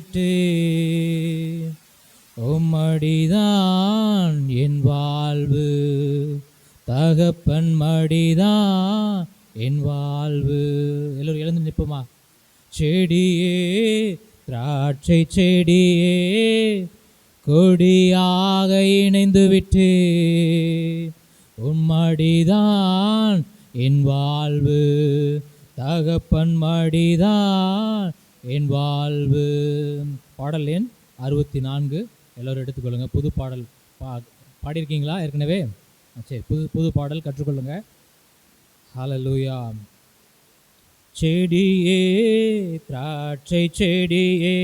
விட்டு உம்மடிதான் என் வாழ்வு, தகப்பன் மடிதான் என் வாழ்வு. எல்லோரும் எழுந்து நிற்போமா? செடியே திராட்சை செடியே கொடியாக இணைந்து விட்டு உம்மடிதான் என் வாழ்வு, தகப்பன் மடிதான் என் வாழ்வு. பாடல் எண் 64 எல்லோரும் எடுத்துக்கொள்ளுங்க. புது பாடல் பாடியிருக்கீங்களா ஏற்கனவே? சரி, புது பாடல் கற்றுக்கொள்ளுங்க. ஹல்லேலூயா. செடியே திராட்சை செடியே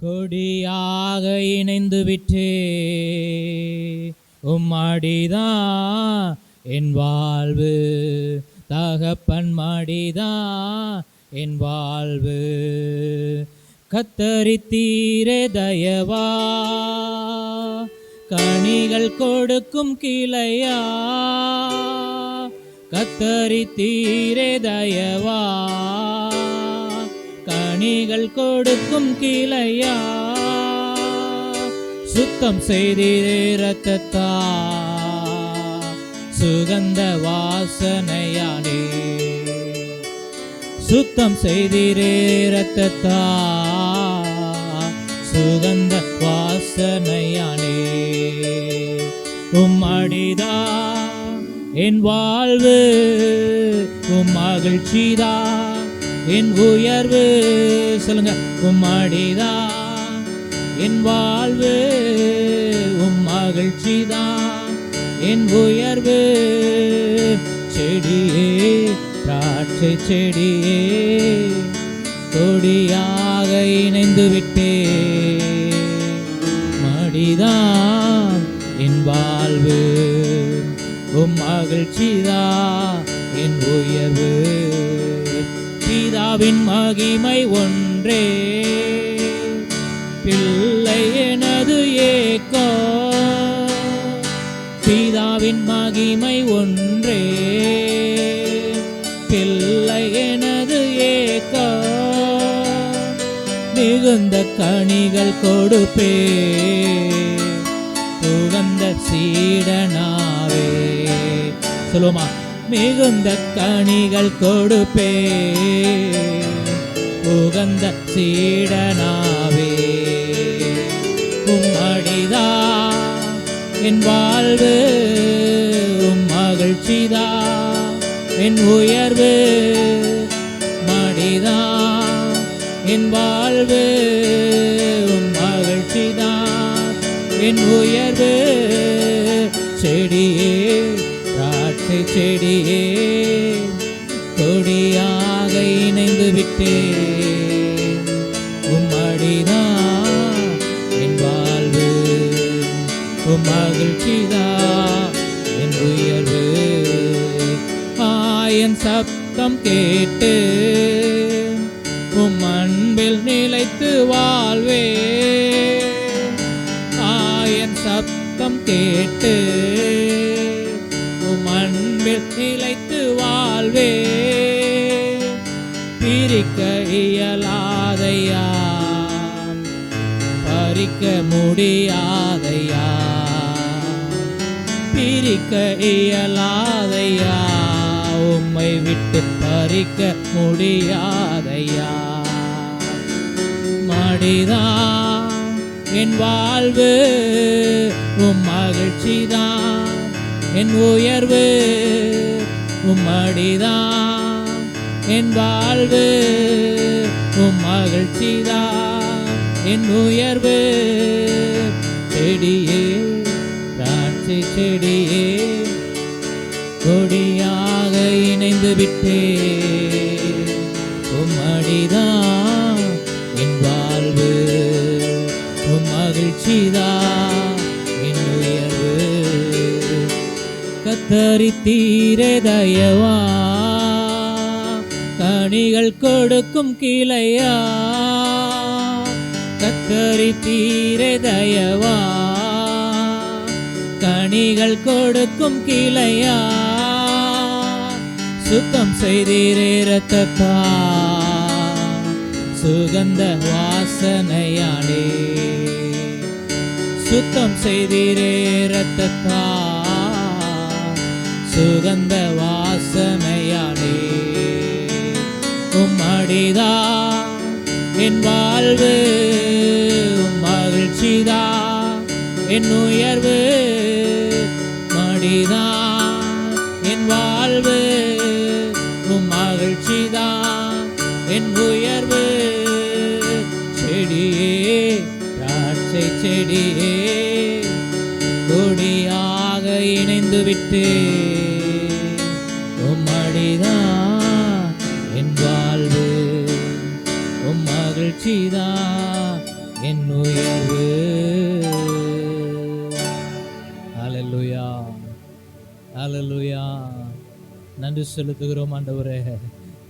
கொடியாக இணைந்து விட்டே உம்மடிதான் என் வாழ்வு, தகப்பன் மடிதான் என் வாழ்வு. கத்தரித்தீரே தயவா, கனிகள் கொடுக்கும் கிளையா. கத்தரித்தீரே தயவா, கனிகள் கொடுக்கும் கிளையா. சுத்தம் செய்தீரே இரத்தத்தா, சுகந்த வாசனையானே. சுத்தம் செய்தீரே இரத்தத்தா, சுகந்த வாசனையானே. உம்மடிதான் என் வாழ்வு, உம் மகிழ்ச்சிதான் என் உயர்வு. சொல்லுங்க, உம்மடிதான் என் வாழ்வு, உம் மகிழ்ச்சிதான் என் உயர்வு. செடியே திராட்சை செடியே கொடியாக இணைந்து விட்டே மடிதான் என் வாழ்வு, உம் மகிழ்ச்சிதான் என் உயர்வு. பிதாவின் மகிமை ஒன்றே, பிள்ளை எனது ஏக்கம். பிதாவின் மகிமை ஒன்றே, பிள்ளை எனது ஏக்கம். மிகுந்த கனிகள் கொடுப்பே, உகந்த சீடனாவே. சொல்லுமா, மிகுந்த கனிகள் கொடுப்பே, உகந்த சீடனாவே. உம்மடிதான் என் வாழ்வு, உம் மகிழ்ச்சிதான் என் உயர்வு. மடிதான் என் வாழ்வு, உம் மகிழ்ச்சிதான் என் உயர்வு. செடியே திராட்சை செடியே கொடியாக இணைந்து விட்டே உம்மடிதான் என் வாழ்வு, உம் மகிழ்ச்சிதான் என் உயர்வு. என் சப்தம் கேட்டு உம் அன்பில் நிலைத்து வாழ்வே. என் சப்தம் கேட்டு உம் அன்பில் நிலைத்து வாழ்வே. பிரிக்க இயலாதையா, பறிக்க முடியாதையா. பிரிக்க இயலாதையா, உம்மை விட்டு பறிக்க முடியாதையா. மடிதான் என் வாழ்வு, உம் மகிழ்ச்சிதான் என் உயர்வு. உம்மடிதான் என் வாழ்வு, உம் மகிழ்ச்சிதான் என் உயர்வு. செடியே திராட்சை செடியே கொடியாக இணைந்து விட்டே உம்மடிதான் என் வாழ்வு, உம் மகிழ்ச்சிதான் என் உயர்வு. கத்தரித்தீரே தயவா, கனிகள் கொடுக்கும் கிளையா. கத்தரித்தீரே தயவா, கனிகள் கொடுக்கும் கிளையா. சுத்தம் செய்தீரே இரத்தத்தா, சுகந்த வாச வாசனையாலே சுத்தம் செய்தீரே இரத்தத்தா சுகந்த வாசனையாலே உம்மடிதா என் வாழ்வு மகிழ்ச்சிதா என் உயர்வு மடிதா என் வாழ்வு மகிழ்ச்சிதா என் உயர்வு செடியே திராட்சை செடியே கொடியாக இணைந்து விட்டு உம்மடிதா என் வாழ்வு மகிழ்ச்சிதா என் உயர்வு. ஹல்லேலூயா ஹல்லேலூயா. நன்றி செலுத்துகிறோம் ஆண்டவரே.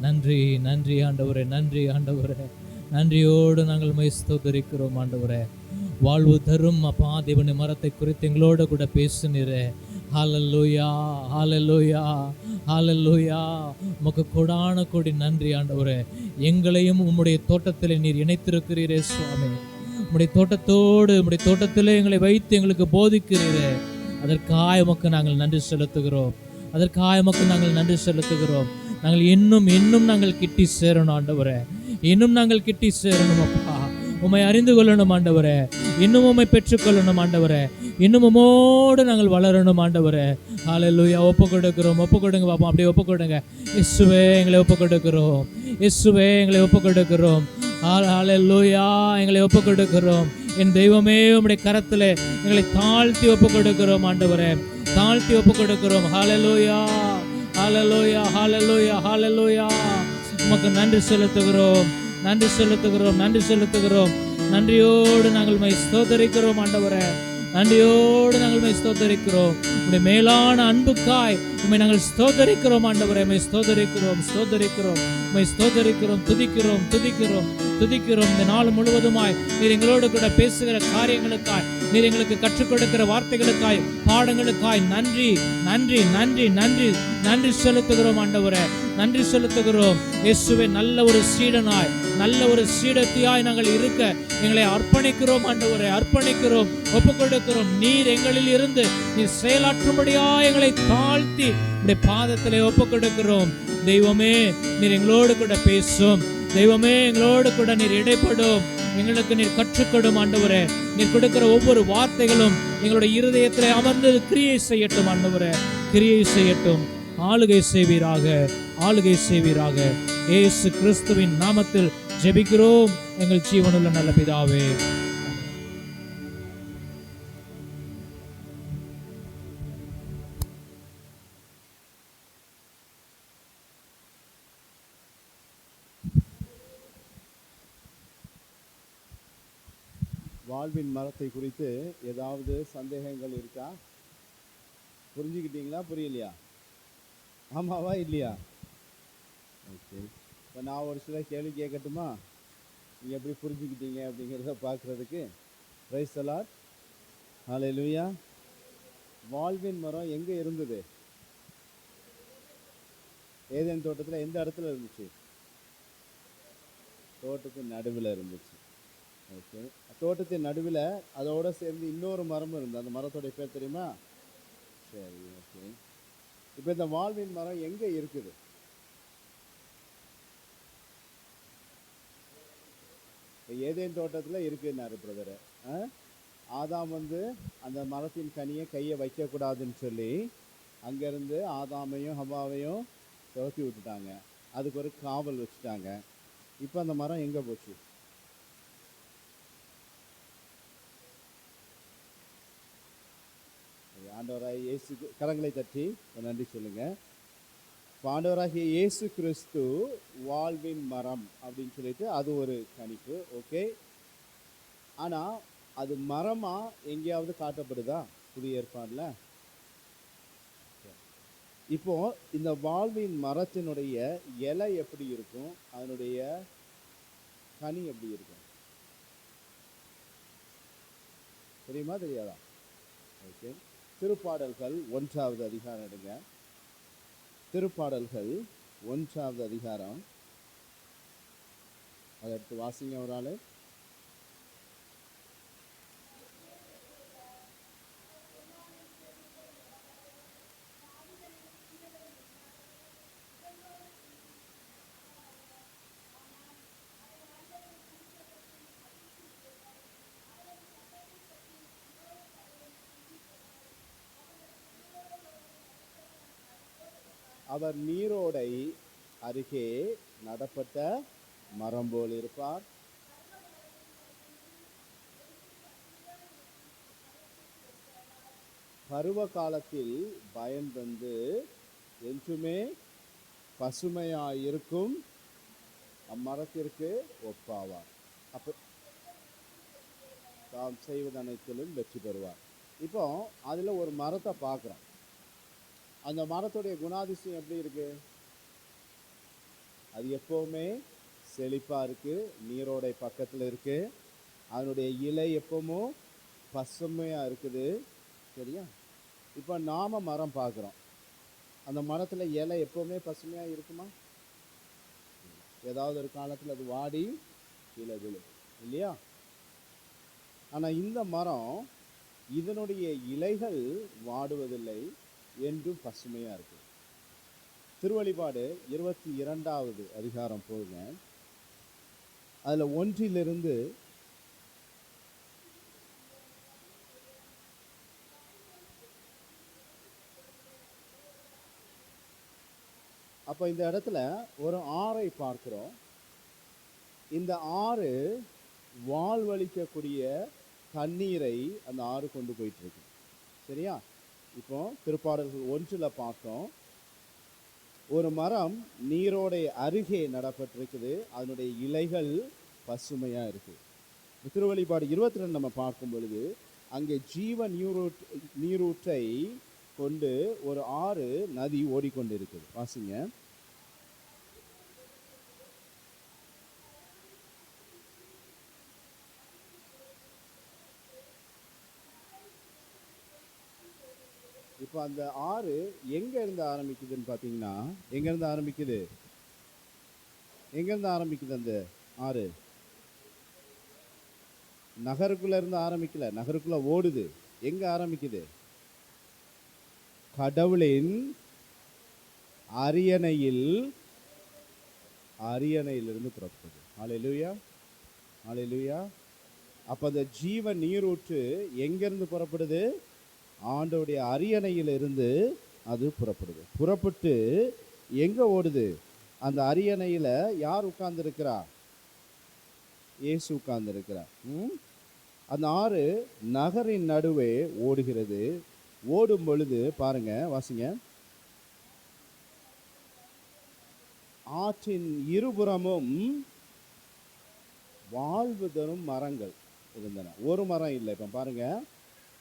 நன்றி நன்றி ஆண்டவரே. நன்றி ஆண்டவரே. நன்றியோடு நாங்கள் உம்மை ஸ்தோத்திரிக்கிறோம் ஆண்டவரே. வாழ்வு தரும் அப்பா தேவனுடைய மரத்தை குறித்து எங்களோடு கூட பேசுனீரே. ஹல்லேலூயா ஹல்லேலூயா ஹல்லேலூயா. உமக்கு கொடான கொடி நன்றி ஆண்டவரே. எங்களையும் உம்முடைய தோட்டத்தில் நீர் இணைத்திருக்கிறீரே சுவாமி. உம்முடைய தோட்டத்தோடு உம்முடைய தோட்டத்திலே எங்களை வைத்து எங்களுக்கு போதிக்கிறீரே. அதற்காக உமக்கு நாங்கள் நன்றி செலுத்துகிறோம். அதற்காக உமக்கு நாங்கள் நன்றி செலுத்துகிறோம். நாங்கள் இன்னும் நாங்கள் கிட்டி சேரணும் ஆண்டவரே. இன்னும் நாங்கள் கிட்டி சேரணும் அப்பா. உம்மை அறிந்து கொள்ளணும் ஆண்டவரே. இன்னும் உம்மை பெற்றுக்கொள்ளணும் ஆண்டவரே. இன்னும் உம்மோடு நாங்கள் வளரணும் ஆண்டவரே. ஹல்லேலூயா. ஒப்பு கொடுக்கிறோம். ஒப்பு கொடுங்க பாப்பா. அப்படியே ஒப்பு கொடுங்க. இயேசுவே எங்களை ஒப்பு கொடுக்கிறோம். இயேசுவே எங்களை ஒப்பு கொடுக்கிறோம். ஹல்லேலூயா. எங்களை ஒப்பு கொடுக்கிறோம். என் தெய்வமே உம்முடைய கரத்திலே எங்களை தாழ்த்தி ஒப்பு கொடுக்கிறோம் ஆண்டவரே. தாழ்த்தி ஒப்பு கொடுக்கிறோம். ஹல்லேலூயா ஹல்லேலூயா ஹல்லேலூயா ஹல்லேலூயா. உமக்கு நன்றி செலுத்துகிறோம். நன்றி செலுத்துகிறோம். நன்றி செலுத்துகிறோம். நன்றியோடு நாங்கள் உம்மை ஸ்தோத்திரிக்கிறோம் ஆண்டவரே. நன்றியோடு நாங்கள் உம்மை ஸ்தோத்திரிக்கிறோம். உம்முடைய மேலான அன்புக்காய் உம்மை நாங்கள் ஸ்தோத்திரிக்கிறோம் ஆண்டவரே. உம்மை ஸ்தோத்திரிக்கிறோம் ஸ்தோத்திரிக்கிறோம் உம்மை ஸ்தோத்திரிக்கிறோம். துதிக்கிறோம் துதிக்கிறோம் துதிக்கிறோம். இந்த நாள் முழுவதுமாய் நீர் எங்களோடு கூட பேசுகிற காரியங்களுக்காய், நீர் எங்களுக்கு கற்றுக் கொடுக்கிற வார்த்தைகளுக்காய், பாடங்களுக்காய் நன்றி நன்றி நன்றி நன்றி நன்றி செலுத்துகிறோம் ஆண்டவரே. நன்றி செலுத்துகிறோம். இயேசுவே நல்ல ஒரு சீடனாய் நல்ல ஒரு சீடத்தியாய் நாங்கள் இருக்க எங்களை அர்ப்பணிக்கிறோம் ஆண்டவரே. அர்ப்பணிக்கிறோம். ஒப்புக் கொடுக்கிறோம். நீர் எங்களில் இருந்து நீர் செயலாற்றும்படியா எங்களை தாழ்த்தி உம்முடைய பாதத்திலே ஒப்புக் கொடுக்கிறோம். தெய்வமே நீர் எங்களோடு கூட பேசும். தெய்வமே எங்களோடு கூட நீர் இடைப்படும். எங்களுக்கு நீர் கற்றுக்கொடும் ஆண்டவரே. நீர் கொடுக்கிற ஒவ்வொரு வார்த்தைகளும் எங்களுடைய இருதயத்திலே அமர்ந்து கிரியை செய்யட்டும் ஆண்டவரே. கிரியை செய்யட்டும். ஆளுகை செய்வீராக. ஆளுகை செய்வீராக. இயேசு கிறிஸ்துவின் நாமத்தில் ஜெபிக்கிறோம் எங்கள் ஜீவனுள்ள நல்ல பிதாவே. வாழ்வின் மரத்தை குறித்து ஏதாவது சந்தேகங்கள் இருக்கா? புரிஞ்சுக்கிட்டீங்களா? புரியலையா? ஆமாவா இல்லையா? ஓகே. இப்போ நான் ஒரு சில கேள்வி கேட்கட்டுமா? நீங்கள் எப்படி புரிஞ்சுக்கிட்டீங்க அப்படிங்கிறத பார்க்குறதுக்கு. Praise the lord. ஹல்லேலூயா. வாழ்வின் மரம் எங்கே இருந்தது? ஏதேன் தோட்டத்தில் எந்த இடத்துல இருந்துச்சு? தோட்டத்தின் நடுவில் இருந்துச்சு. ஓகே. தோட்டத்தின் நடுவில் அதோட சேர்ந்து இன்னொரு மரமும் இருந்தது. அந்த மரத்தோடைய பேர் தெரியுமா? சரி, ஓகே. இப்போ இந்த வாழ்வின் மரம் எங்கே இருக்குது? ஏதேன் தோட்டத்தில் இருக்குன்னாரு பிரதரை. ஆதாம் அந்த மரத்தின் கனியை கையை வைக்கக்கூடாதுன்னு சொல்லி அங்கேருந்து ஆதாமையும் ஹவ்வாவையும் துரத்தி விட்டுட்டாங்க. அதுக்கு ஒரு காவல் வச்சுட்டாங்க. இப்போ அந்த மரம் எங்கே போச்சு? ஆண்டவராகிய இயேசு, கரங்களை தட்டி நன்றி சொல்லுங்க. ஆண்டவராகிய இயேசு கிறிஸ்து வாழ்வின் மரம் அப்படின்னு சொல்லிட்டு அது ஒரு கணிப்பு. ஓகே. ஆனால் அது மரமா எங்கேயாவது காட்டப்படுதா புதிய ஏற்பாடுல? இப்போ இந்த வாழ்வின் மரத்தினுடைய இலை எப்படி இருக்கும்? அதனுடைய கனி எப்படி இருக்கும்? தெரியுமா தெரியாதா? ஓகே. திருப்பாடல்கள் 1வது அதிகாரம் எடுங்க. திருப்பாடல்கள் 1வது அதிகாரம். அதை எடுத்து வாசிங்க ஒரு ஆள். அவர் நீரோடை அருகே நடப்பட்ட மரம் போல் இருப்பார். பருவ காலத்தில் பயன் தந்து என்றுமே பசுமையாயிருக்கும் அம்மரத்திற்கு ஒப்பாவார். அப்ப தாம் செய்வது அனைத்திலும் வெற்றி பெறுவார். இப்போ அதுல ஒரு மரத்தை பார்க்குறோம். அந்த மரத்துடைய குணாதிசயம் எப்படி இருக்கு? அது எப்பவுமே செழிப்பா இருக்கு, நீரோடை பக்கத்துல இருக்கு, அதனுடைய இலை எப்பவும் பசுமையா இருக்குது. சரியா? இப்போ நாம மரம் பார்க்குறோம். அந்த மரத்துல இலை எப்பவுமே பசுமையா இருக்குமா? ஏதாவது ஒரு காலத்துல அது வாடி கீழே விழும் இல்லையா? ஆனா இந்த மரம் இதனுடைய இலைகள் வாடுவதில்லை, என்றும் பசுமையா இருக்கு. திருவெளிப்பாடு 22வது அதிகாரம் போங்க. அதுல 1 அப்ப இந்த இடத்துல ஒரு ஆறை பார்க்கிறோம். இந்த ஆறு வாழ்வளிக்கக்கூடிய தண்ணீரை அந்த ஆறு கொண்டு போயிட்டு இருக்கு. சரியா? இப்போ திருப்பாடல்கள் 1 பார்த்தோம், ஒரு மரம் நீரோடை அருகே நடப்பட்டிருக்குது, அதனுடைய இலைகள் பசுமையா இருக்கு. திருவெளிப்பாடு 22 நம்ம பார்க்கும் பொழுது அங்கே ஜீவ நீரூற்றை கொண்டு ஒரு ஆறு நதி ஓடிக்கொண்டு இருக்குது. வாசிங்க. இப்போ அந்த ஆறு எங்க இருந்து ஆரம்பிக்குதுன்னு பாத்தீங்கன்னா, எங்க இருந்து ஆரம்பிக்குது? எங்க இருந்து ஆரம்பிக்குது அந்த ஆறு? நகருக்குள்ள இருந்து ஆரம்பிக்கல, நகருக்குள்ள ஓடுது. எங்க ஆரம்பிக்குது? கடவுளின் அரியணையிலிருந்து புறப்படுது. ஹல்லேலூயா, ஹல்லேலூயா. அப்ப அந்த ஜீவ நீரூற்று எங்கிருந்து புறப்படுது? ஆண்டவருடைய அரியணையிலிருந்து அது புறப்படுது. புறப்பட்டு எங்க ஓடுது? அந்த அரியணையில யார் உட்கார்ந்து இருக்கிறா? இயேசு உட்கார்ந்து இருக்கிறார். அந்த ஆறு நகரின் நடுவே ஓடுகிறது. ஓடும் பொழுது பாருங்க, வாசிங்க. ஆற்றின் இருபுறமும் வாழ்வு தரும் மரங்கள் இருந்தன. ஒரு மரம் இல்லை. இப்ப பாருங்க,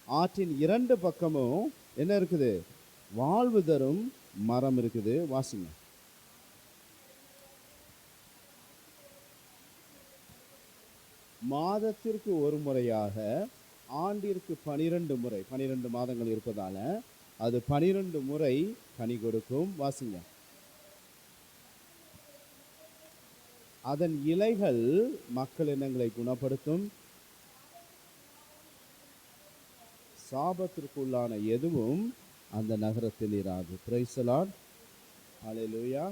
ஆற்றின் 2 பக்கமும் என்ன இருக்குது? வாழ்வு தரும் மரம் இருக்குது. வாசிங்க. மாதத்திற்கு ஒரு முறையாக, ஆண்டிற்கு 12 முறை, 12 மாதங்கள் இருப்பதால அது 12 முறை கனி கொடுக்கும். வாசிங்க. அதன் இலைகள் மக்கள் இனங்களை குணப்படுத்தும். சாபத்திற்குள்ளான எதுவும் அந்த நகரத்தில் இராது. பிரைஸ் தி லார்ட், ஹல்லேலூயா.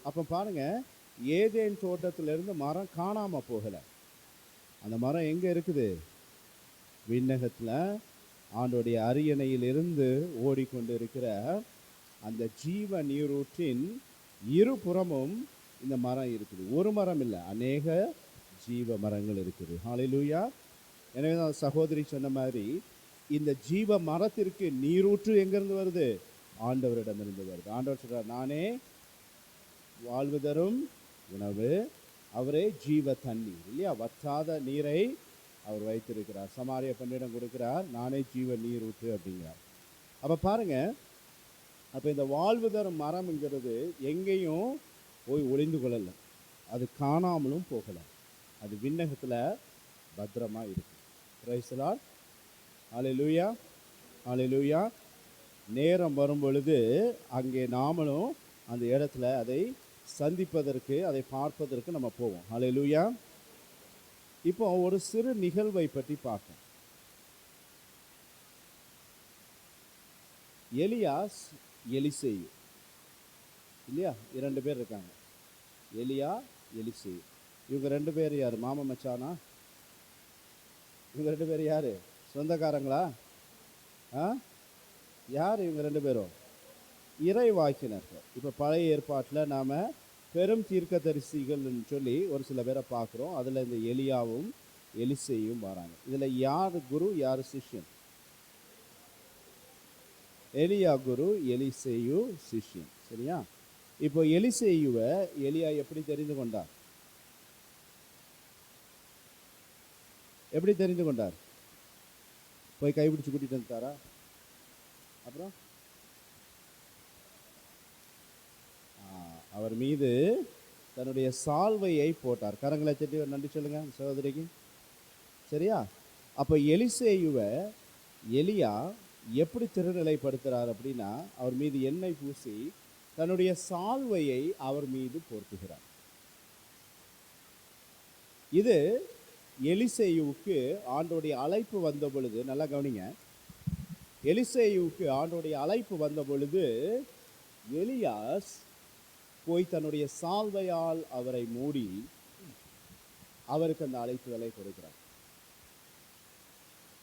அப்ப பாருங்க, ஏதேன் தோட்டத்திலிருந்து மரம் காணாம போகல. அந்த மரம் எங்க இருக்குது? விண்ணகத்துல ஆண்டோடைய அரியணையில் இருந்து ஓடிக்கொண்டு இருக்கிற அந்த ஜீவ நீரூற்றின் இருபுறமும் இந்த மரம் இருக்குது. ஒரு மரம் இல்லை, அநேக ஜீவ மரங்கள் இருக்குது. ஹல்லேலூயா. எனவே தான் சகோதரி சொன்ன மாதிரி, இந்த ஜீவ மரத்திற்கு நீரூற்று எங்கிருந்து வருது? ஆண்டவரிடமிருந்து வருது. ஆண்டவர் சொல்றார், நானே வாழ்வு தரும் உணவு, அவரே ஜீவ தண்ணீர் இல்லையா? வற்றாத நீரை அவர் வைத்திருக்கிறார். சமாரிய பெண்ணிடம் கொடுக்கிறார், நானே ஜீவ நீர் ஊற்று அப்படிங்கிறார். அப்ப பாருங்க, அப்ப இந்த வாழ்வு தரும் மரம்ங்கிறது எங்கேயும் போய் ஒளிந்து கொள்ளல, அது காணாமலும் போகல, அது விண்ணகத்துல பத்திரமா இருக்கு. பிரைஸ் தி லார்ட், ஹல்லேலூயா, ஹல்லேலூயா. நேரம் வரும் பொழுது அங்கே நாமளும் அந்த இடத்துல அதை சந்திப்பதற்கு, அதை பார்ப்பதற்கு நம்ம போவோம். ஹல்லேலூயா. இப்போ ஒரு சிறு நிகழ்வை பற்றி பார்ப்போம். எலியாஸ், எலிசேயு இல்லையா? 2 பேர் இருக்காங்க, எலியா, எலிசேயு. இவங்க 2 பேர் யாரு? மாமா மச்சானா? இவங்க 2 பேர் யாரு? சொந்தக்காரங்களா? யார் இவங்க 2 பேரும்? இறைவாக்கினர்கள். இப்போ பழைய ஏற்பாட்டில் நாம் பெரும் தீர்க்கதரிசிகள்னு சொல்லி ஒரு சில பேரை பார்க்குறோம். அதில் இந்த எலியாவும் எலிசேயும் வராங்க. இதில் யார் குரு யார் சிஷ்யன்? எலியா குரு, எலிசேயு சிஷ்யன். சரியா? இப்போ எலிசேயுவை எலியா எப்படி தெரிந்து கொண்டார்? எப்படி தெரிந்து கொண்டார்? போய் கைப்பிடிச்சு கூட்டிட்டு வந்துட்டாரா? அப்புறம் அவர் மீது தன்னுடைய சால்வையை போட்டார். கரங்களை தட்டி ஒரு நன்றி சொல்லுங்க சகோதரிக்கு. சரியா? அப்போ எலிசேயுவை எலியா எப்படி திருநிலைப்படுத்துகிறார் அப்படின்னா, அவர் மீது எண்ணெய் பூசி தன்னுடைய சால்வையை அவர் மீது போர்த்துகிறார். இது எலிசேயுவுக்கு ஆண்டோடைய அழைப்பு வந்த பொழுது, நல்லா கவனிங்க, எலிசேயுவுக்கு ஆண்டோடைய அழைப்பு வந்த பொழுது எலியாஸ் போய் தன்னுடைய சால்வையால் அவரை மூடி அவருக்கு அந்த அழைப்புகளை கொடுக்கிறார்.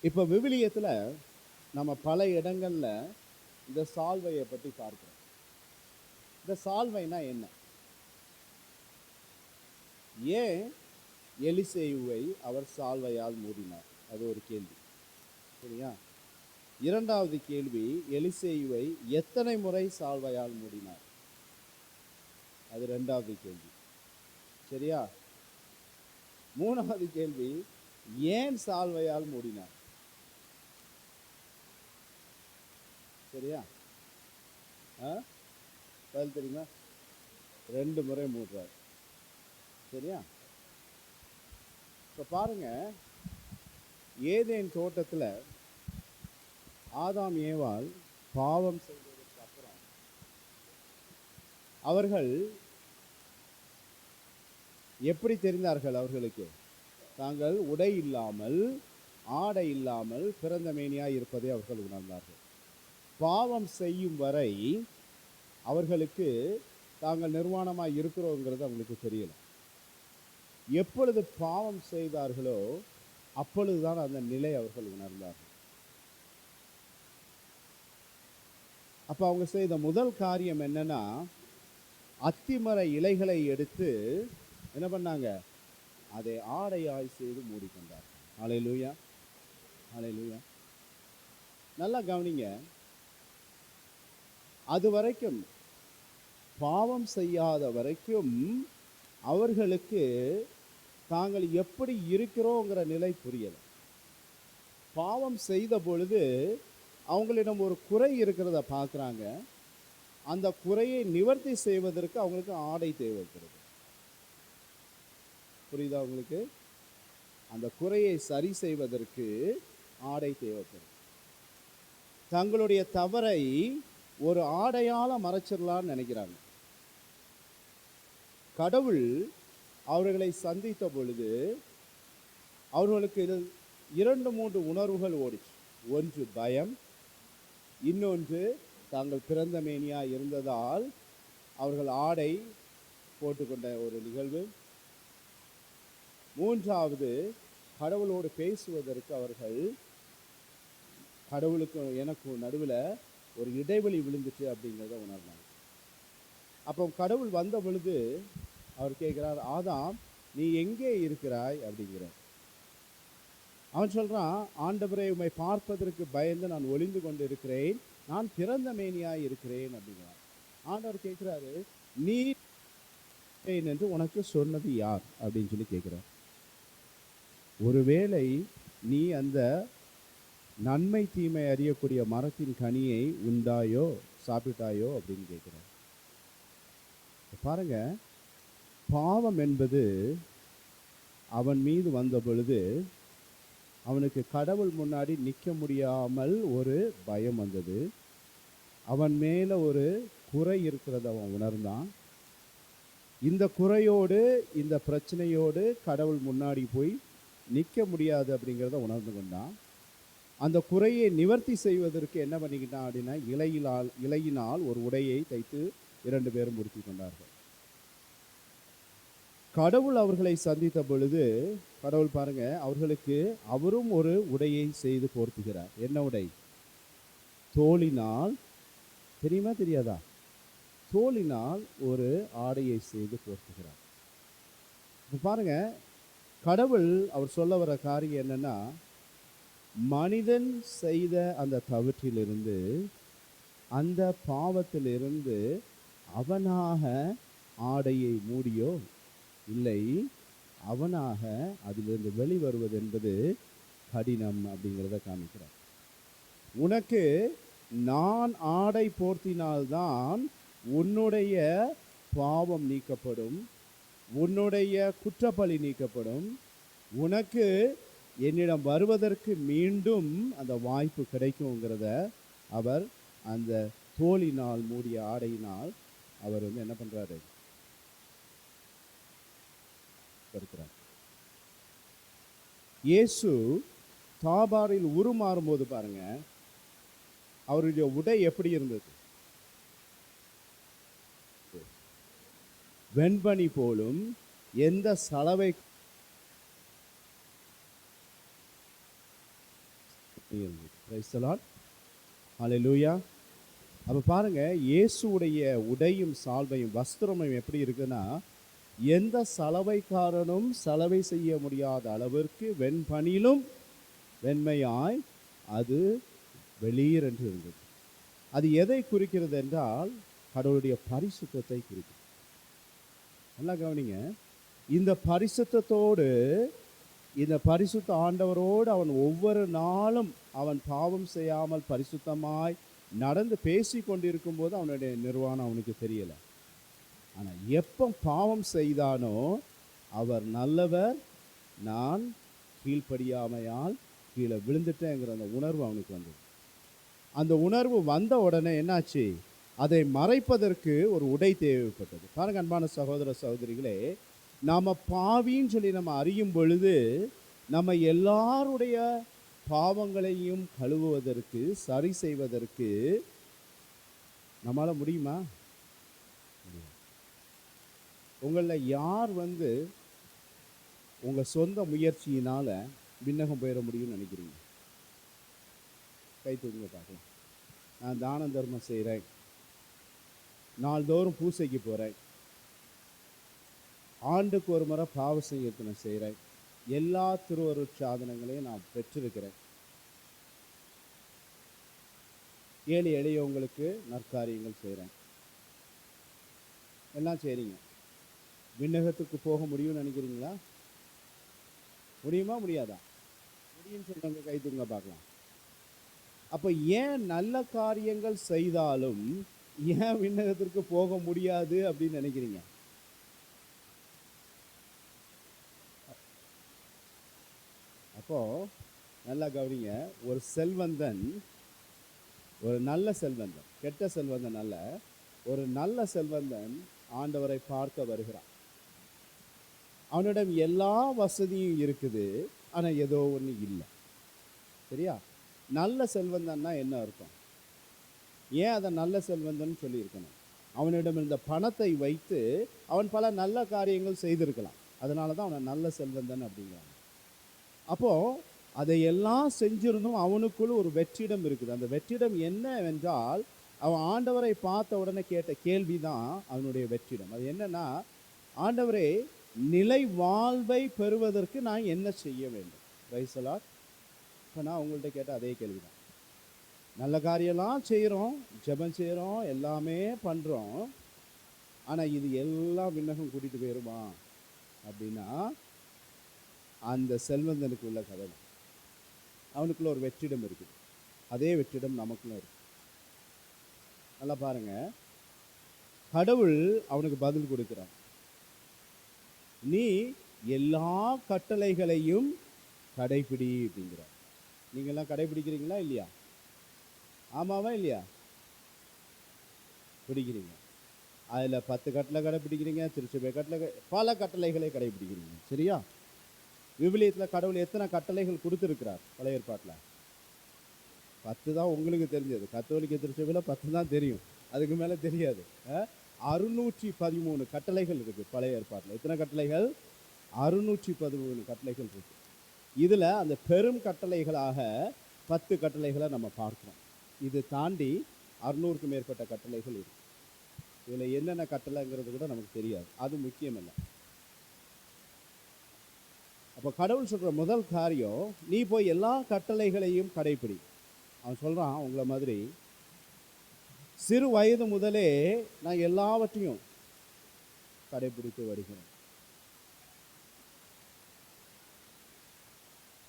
இப்போ விவிலியத்தில் நம்ம பல இடங்கள்ல இந்த சால்வையை பற்றி பார்க்கிறோம். இந்த சால்வைனா என்ன? ஏன் எலிசேயுவை அவர் சால்வையால் மூடினார்? அது ஒரு கேள்வி. சரியா? இரண்டாவது கேள்வி, எலிசேயுவை எத்தனை முறை சால்வையால் மூடினார்? அது இரண்டாவது கேள்வி. சரியா? மூணாவது கேள்வி, ஏன் சால்வையால் மூடினார்? சரியா? பதில் தெரியுமா? 2 முறை மூடுறார். சரியா? இப்போ பாருங்க, ஏதேன் தோட்டத்தில் ஆதாம் ஏவாள் பாவம் செய்ததற்கு அப்புறம் அவர்கள் எப்படி தெரிந்தார்கள்? அவர்களுக்கு தாங்கள் உடை இல்லாமல் ஆடை இல்லாமல் பிறந்த மேனியாய் இருப்பதை அவர்கள் உணர்ந்தார்கள். பாவம் செய்யும் வரை அவர்களுக்கு தாங்கள் நிர்வாணமாக இருக்கிறோங்கிறது அவங்களுக்கு தெரியல. எப்பொழுது பாவம் செய்தார்களோ அப்பொழுதுதான் அந்த நிலை அவர்கள் உணர்ந்தார்கள். அப்போ அவங்க செய்த முதல் காரியம் என்னன்னா, அத்திமர இலைகளை எடுத்து என்ன பண்ணாங்க? அதை ஆடையாய் செய்து மூடிக்கொண்டார். ஹல்லேலூயா, ஹல்லேலூயா. நல்லா கவனிங்க, அது வரைக்கும் பாவம் செய்யாத வரைக்கும் அவர்களுக்கு தாங்கள் எப்படி இருக்கிறோங்கிற நிலை புரியலை. பாவம் செய்த பொழுது அவங்களிடம் ஒரு குறை இருக்கிறத பார்க்குறாங்க. அந்த குறையை நிவர்த்தி செய்வதற்கு அவங்களுக்கு ஆடை தேவைப்படுது. புரியுதா உங்களுக்கு? அந்த குறையை சரி செய்வதற்கு ஆடை தேவைப்படுது. தங்களுடைய தவறை ஒரு ஆடையால மறைச்சிடலான்னு நினைக்கிறாங்க. கடவுள் அவர்களை சந்தித்த பொழுது அவர்களுக்கு 2-3 உணர்வுகள் ஓடிச்சு. ஒன்று பயம், இன்னொன்று தாங்கள் பிறந்த மேனியா இருந்ததால் அவர்கள் ஆடை போட்டுக்கொண்ட ஒரு நிகழ்வு. மூன்றாவது, கடவுளோடு பேசுவதற்கு அவர்கள், கடவுளுக்கும் எனக்கும் நடுவில் ஒரு இடைவெளி விழுந்துச்சு அப்படிங்கிறத உணர்ந்தாங்க. அப்போ கடவுள் வந்த பொழுது அவர் கேட்குறார், ஆதாம் நீ எங்கே இருக்கிறாய் அப்படிங்கிறார். அவன் சொல்கிறான், ஆண்டவரை உம்மை பார்ப்பதற்கு பயந்து நான் ஒளிந்து கொண்டு இருக்கிறேன், நான் பிறந்த மேனியாய் இருக்கிறேன் அப்படிங்கிறார். ஆண்டவர் கேட்குறாரு, நீ என்று உனக்கு சொன்னது யார் அப்படின்னு சொல்லி கேட்குறார். ஒருவேளை நீ அந்த நன்மை தீமை அறியக்கூடிய மரத்தின் கனியை உண்டாயோ சாப்பிட்டாயோ அப்படின்னு கேட்குறார். பாருங்க, பாவம் என்பது அவன் மீது வந்த பொழுது அவனுக்கு கடவுள் முன்னாடி நிற்க முடியாமல் ஒரு பயம் வந்தது. அவன் மேலே ஒரு குறை இருக்கிறத அவன் உணர்ந்தான். இந்த குறையோடு இந்த பிரச்சனையோடு கடவுள் முன்னாடி போய் நிற்க முடியாது அப்படிங்கிறத உணர்ந்து கொண்டான். அந்த குறையை நிவர்த்தி செய்வதற்கு என்ன பண்ணிக்கிட்டான் அப்படின்னா, இலையினால் ஒரு உடையை தைத்து 2 பேரும் உடுத்தி கொண்டார்கள். கடவுள் அவர்களை சந்தித்த பொழுது கடவுள் பாருங்க, அவர்களுக்கு அவரும் ஒரு உடையை செய்து போர்த்துகிறார். என்ன உடை? தோலினால், தெரியுமா தெரியாதா? தோலினால் ஒரு ஆடையை செய்து போர்த்துகிறார். இப்போ பாருங்க, கடவுள் அவர் சொல்ல வர காரியம் என்னன்னா, மனிதன் செய்த அந்த தவற்றிலிருந்து, அந்த பாவத்திலிருந்து அவனாக ஆடையை மூடியோ இல்லை, அவனாக அதிலிருந்து வெளிவருவது என்பது கடினம் அப்படிங்கிறத காமிக்கிறார். உனக்கு நான் ஆடை போர்த்தினால்தான் உன்னுடைய பாவம் நீக்கப்படும், உன்னுடைய குற்றப்பழி நீக்கப்படும், உனக்கு என்னிடம் வருவதற்கு மீண்டும் அந்த வாய்ப்பு கிடைக்குங்கிறத அவர் அந்த தோலினால் மூடிய ஆடையினால் அவர் என்ன பண்றாரு, இருக்கிறார். இயேசு தாபாரில் உருமாறும் போது பாருங்க, அவருடைய உடை எப்படி இருந்தது? வெண்பனி போலும், எந்த சலவை ஹல்லேலூயா. அப்ப பாருங்க, இயேசுடைய உடையும் சால்வையும் வஸ்திரமும் எப்படி இருக்குன்னா, எந்த சலவைக்காரனும் சலவை செய்ய முடியாத அளவிற்கு வெண்பனிலும் வெண்மையாய் அது வெளியீர் என்று இருந்தது. அது எதை குறிக்கிறது என்றால், கடவுளுடைய பரிசுத்தத்தை குறிக்கிறது. நல்லா கவனிங்க, இந்த பரிசுத்தத்தோடு, இந்த பரிசுத்த ஆண்டவரோடு அவன் ஒவ்வொரு நாளும் அவன் பாவம் செய்யாமல் பரிசுத்தமாய் நடந்து பேசி கொண்டிருக்கும் போது அவனுடைய நிர்வாணம் அவனுக்கு தெரியல. ஆனால் எப்போ பாவம் செய்தானோ, அவர் நல்லவர், நான் கீழ்ப்படியாமையால் கீழே விழுந்துட்டேங்கிற அந்த உணர்வு அவனுக்கு வந்தது. அந்த உணர்வு வந்த உடனே என்னாச்சு, அதை மறைப்பதற்கு ஒரு உடை தேவைப்பட்டது. பாருங்க அன்பான சகோதர சகோதரிகளே, நாம் பாவின்னு சொல்லி நம்ம அறியும் பொழுது, நம்ம எல்லாருடைய பாவங்களையும் கழுவுவதற்கு, சரி செய்வதற்கு நம்மளால முடியுமா? உங்களில் யார் உங்கள் சொந்த முயற்சியினால் விண்ணகம் போயிட முடியும்னு நினைக்கிறீங்க? கை தூக்குங்க பார்க்கலாம். நான் தான தர்மம் செய்கிறேன், நாள்தோறும் பூசைக்கு போகிறேன், ஆண்டுக்கு ஒரு முறை பாவ செய்யத்தினை செய்கிறேன், எல்லா திருவருட் சாதனங்களையும் நான் பெற்றிருக்கிறேன், ஏழை எளியவங்களுக்கு நற்காரியங்கள் செய்கிறேன், எல்லாம் செய்கிறீங்க. விண்ணகத்துக்கு போக முடியும்னு நினைக்கிறீங்களா? முடியுமா முடியாதா? முடியும்னு சொல்லுங்க, கை தூங்க பார்க்கலாம். அப்போ ஏன் நல்ல காரியங்கள் செய்தாலும் ஏன் விண்ணகத்திற்கு போக முடியாது அப்படின்னு நினைக்கிறீங்க? அப்போ நல்லா கவனிங்க, ஒரு செல்வந்தன், ஒரு நல்ல செல்வந்தன், கெட்ட செல்வந்தன் அல்ல, ஒரு நல்ல செல்வந்தன் ஆண்டவரை பார்க்க வருகிறான். அவனிடம் எல்லா வசதியும் இருக்குது, ஆனால் ஏதோ ஒன்று இல்லை. சரியா? நல்ல செல்வந்தன்னா என்ன அர்த்தம்? ஏன் அதை நல்ல செல்வந்தன் சொல்லியிருக்கணும்? அவனிடம் இருந்த பணத்தை வைத்து அவன் பல நல்ல காரியங்கள் செய்திருக்கலாம், அதனால தான் அவனை நல்ல செல்வந்தன் அப்படிங்கிறாங்க. அப்போது அதையெல்லாம் செஞ்சிருந்தும் அவனுக்குள்ள ஒரு வெற்றிடம் இருக்குது. அந்த வெற்றிடம் என்னவென்றால், அவன் ஆண்டவரை பார்த்த உடனே கேட்ட கேள்வி தான் அவனுடைய வெற்றிடம். அது என்னன்னா, ஆண்டவரே, நிலை வாழ்வை பெறுவதற்கு நான் என்ன செய்ய வேண்டும்? Price the Lord. இப்போ நான் உங்கள்கிட்ட கேட்ட அதே கேள்வி தான். நல்ல காரியம்லாம் செய்கிறோம், ஜெபம் செய்கிறோம், எல்லாமே பண்ணுறோம், ஆனால் இது எல்லாம் விண்ணகம் கூட்டிகிட்டு போயிடுமா அப்படின்னா, அந்த செல்வந்தனுக்கு உள்ள கதை தான். அவனுக்குள்ள ஒரு வெற்றிடம் இருக்குது, அதே வெற்றிடம் நமக்குள்ள இருக்கு. நல்லா பாருங்க, கடவுள் அவனுக்கு பதில் கொடுக்கிறான். நீ எல்லா கட்டளைகளையும் கடைபிடி அப்படிங்கிறார். நீங்கள்லாம் கடைபிடிக்கிறீங்களா இல்லையா? ஆமாவா இல்லையா? பிடிக்கிறீங்க. அதில் 10 கட்டளை கடைபிடிக்கிறீங்க, திருச்சபை கட்டளை, பல கட்டளைகளை கடைபிடிக்கிறீங்க. சரியா? விவிலியத்தில் கடவுள் எத்தனை கட்டளைகள் கொடுத்துருக்கிறார்? பழைய ஏற்பாட்டில் 10 தான் உங்களுக்கு தெரிஞ்சது. கத்தோலிக்க திருச்சபையில் 10 தான் தெரியும், அதுக்கு மேலே தெரியாது. 613 கட்டளைகள் இருக்குது பழைய ஏற்பாட்டில். எத்தனை கட்டளைகள்? 613 கட்டளைகள் இருக்குது. இதில் அந்த பெரும் கட்டளைகளாக 10 கட்டளைகளை நம்ம பார்க்குறோம். இது தாண்டி 600க்கும் மேற்பட்ட கட்டளைகள் இருக்கு. இதில் என்னென்ன கட்டளைங்கிறது கூட நமக்கு தெரியாது, அது முக்கியம் இல்லை. அப்போ கடவுள் சொல்கிற முதல் காரியம், நீ போய் எல்லா கட்டளைகளையும் கடைப்பிடி. அவன் சொல்கிறான், உங்களை மாதிரி சிறு வயது முதலே நான் எல்லாவற்றையும் கடைபிடித்து வருகிறேன்.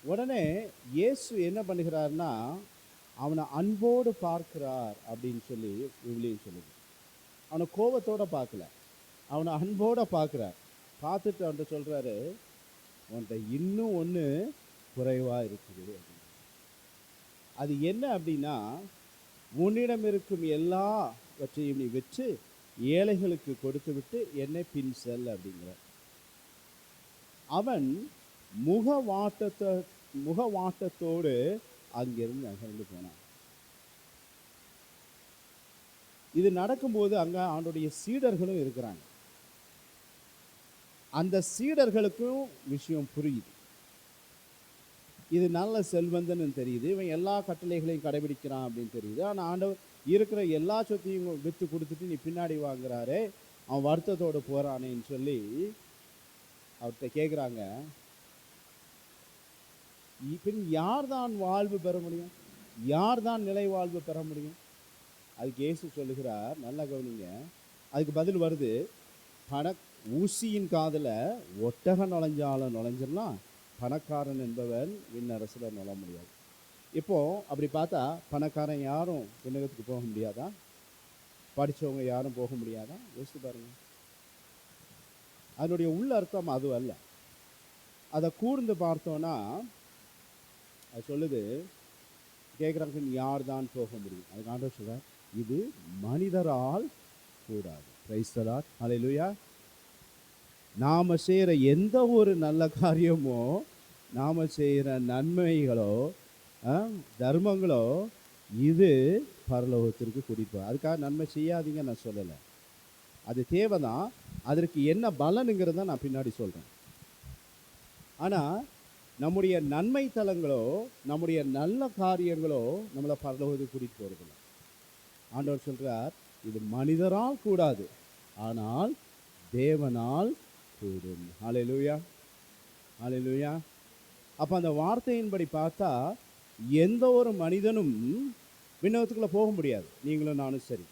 உடனே இயேசு என்ன பண்ணுகிறார்னா, அவனை அன்போடு பார்க்கிறார் அப்படின்னு சொல்லி விவிலியம் சொல்லுது. அவனை கோபத்தோட பார்க்கல, அவனை அன்போட பார்க்கிறார். பார்த்துட்டு அவன்கிட்ட சொல்றாரு, உன்கிட்ட இன்னும் ஒன்று குறைவா இருக்குது. அது என்ன அப்படின்னா, உன்னிடம் இருக்கும் எல்லாவற்றையும் நீ வச்சு ஏழைகளுக்கு கொடுத்து விட்டு என்னை பின் செல் அப்படிங்கிற. அவன் முகவாட்டத்தோடு அங்கிருந்து நகர்ந்து போனான். இது நடக்கும்போது அங்க அவனுடைய சீடர்களும் இருக்கிறாங்க. அந்த சீடர்களுக்கும் விஷயம் புரியுது, இது நல்ல செல்வந்தன்னு தெரியுது, இவன் எல்லா கட்டளைகளையும் கடைபிடிக்கிறான் அப்படின்னு தெரியுது. ஆனால் ஆண்டவர் இருக்கிற எல்லா சொத்தையும் விற்று கொடுத்துட்டு நீ பின்னாடி வாங்குறாரே, அவன் வருத்தத்தோடு போறானேன்னு சொல்லி அவர்கிட்ட கேட்குறாங்க. பின் யார் தான் வாழ்வு பெற முடியும், யார் தான் நிலை வாழ்வு பெற முடியும்? அதுக்கு இயேசு சொல்லுகிறார், நல்லா கவனிங்க. அதுக்கு பதில் வருது, ஊசியின் காதில் ஒட்டகம் நுழைஞ்சிடலாம், பணக்காரன் என்பவன் விண்ணரசில் நுழ முடியாது. இப்போ அப்படி பார்த்தா பணக்காரன் யாரும் விண்ணகத்துக்கு போக முடியாதா? படித்தவங்க யாரும் போக முடியாதா? யோசிச்சு பாருங்க. அதனுடைய உள்ள அர்த்தம் அது அல்ல. அதை கூர்ந்து பார்த்தோன்னா அது சொல்லுது, கேட்குறாங்க, யார் தான் போக முடியும்? அதுக்கு ஆண்டவர் சொல்றார், இது மனிதரால் கூடாது. பிரைஸ் தி லார்ட், ஹல்லேலூயா. நாம செய்கிற எந்த ஒரு நல்ல காரியமோ, நாம செய்கிற நன்மைகளோ தர்மங்களோ இது பரலோகத்திற்கு கூட்டிட்டு. அதுக்காக நன்மை செய்யாதீங்க நான் சொல்லலை, அது தேவைதான். அதற்கு என்ன பலனுங்கிறத நான் பின்னாடி சொல்கிறேன். ஆனால் நம்முடைய நன்மை தலங்களோ நம்முடைய நல்ல காரியங்களோ நம்மளை பரலோகத்துக்கு கூட்டிகிட்டு போகிறதில்ல. ஆண்டவர் சொல்கிறார், இது மனிதரால் கூடாது, ஆனால் தேவனால் கூடும். ஹல்லேலூயா, ஹல்லேலூயா. அப்போ அந்த வார்த்தையின்படி பார்த்தா எந்த ஒரு மனிதனும் விண்ணகத்துக்குள்ளே போக முடியாது. நீங்களும் நானும் சரி,